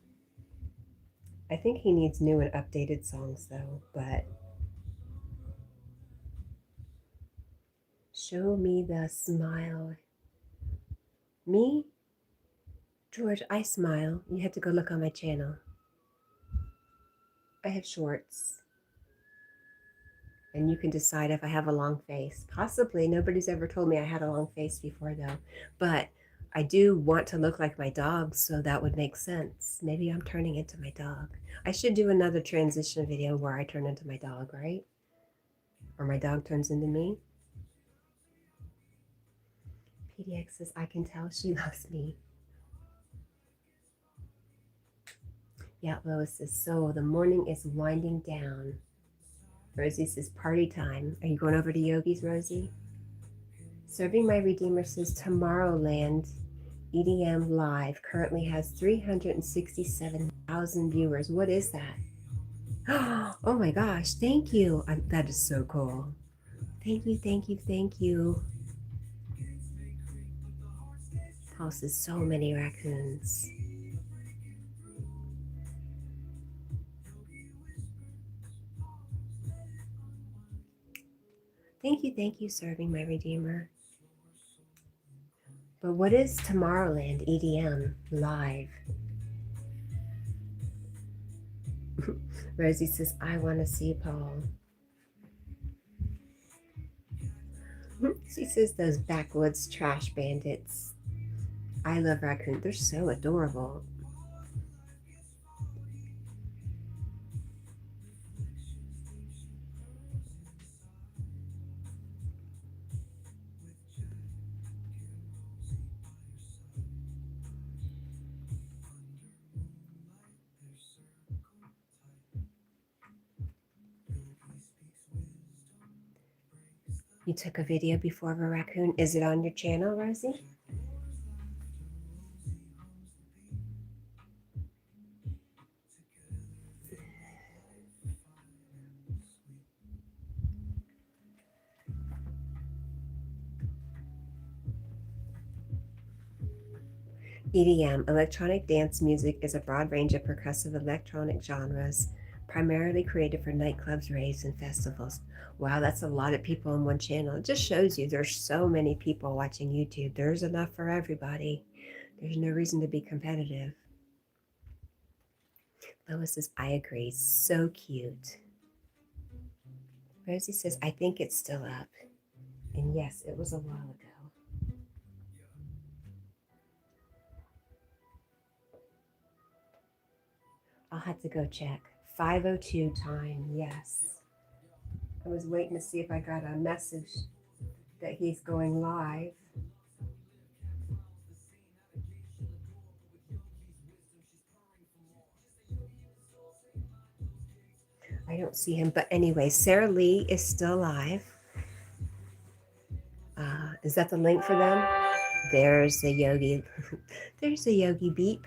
I think he needs new and updated songs though, but show me the smile. Me? George, I smile. You have to go look on my channel. I have shorts. And you can decide if I have a long face. Possibly. Nobody's ever told me I had a long face before though. But I do want to look like my dog, so that would make sense. Maybe I'm turning into my dog. I should do another transition video where I turn into my dog, right? Or my dog turns into me. PDX says, I can tell she loves me. Yeah, Lois says, so the morning is winding down. Rosie says, party time. Are you going over to Yogi's, Rosie? Serving My Redeemer says, Tomorrowland EDM Live currently has 367,000 viewers. What is that? Oh my gosh, thank you. That is so cool. Thank you, thank you, thank you. Paul says, so many raccoons. Thank you, Serving My Redeemer. But what is Tomorrowland EDM Live? Rosie says, I want to see Paul. She says, those backwoods trash bandits. I love raccoons. They're so adorable. You took a video before of a raccoon. Is it on your channel, Rosie? EDM, electronic dance music, is a broad range of percussive electronic genres, primarily created for nightclubs, raves, and festivals. Wow, that's a lot of people on one channel. It just shows you there's so many people watching YouTube. There's enough for everybody. There's no reason to be competitive. Lois says, I agree. So cute. Rosie says, I think it's still up. And yes, it was a while ago. I'll have to go check. 5:02 time, yes. I was waiting to see if I got a message that he's going live. I don't see him, but anyway, Sarah Lee is still live. Is that the link for them? There's the yogi. There's the yogi beep.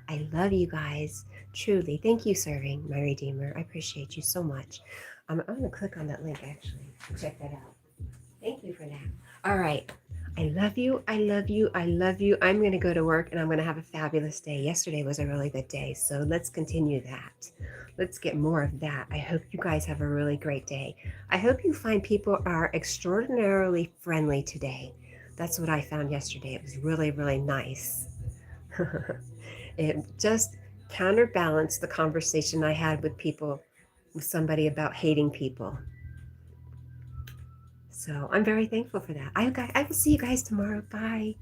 I love you guys. Truly. Thank you, serving, my Redeemer. I appreciate you so much. I'm going to click on that link actually. Check that out. Thank you for that. All right. I love you. I love you. I love you. I'm going to go to work and I'm going to have a fabulous day. Yesterday was a really good day. So let's continue that. Let's get more of that. I hope you guys have a really great day. I hope you find people are extraordinarily friendly today. That's what I found yesterday. It was really, really nice. It just counterbalanced the conversation I had with people, with somebody about hating people. So I'm very thankful for that. I will see you guys tomorrow. Bye.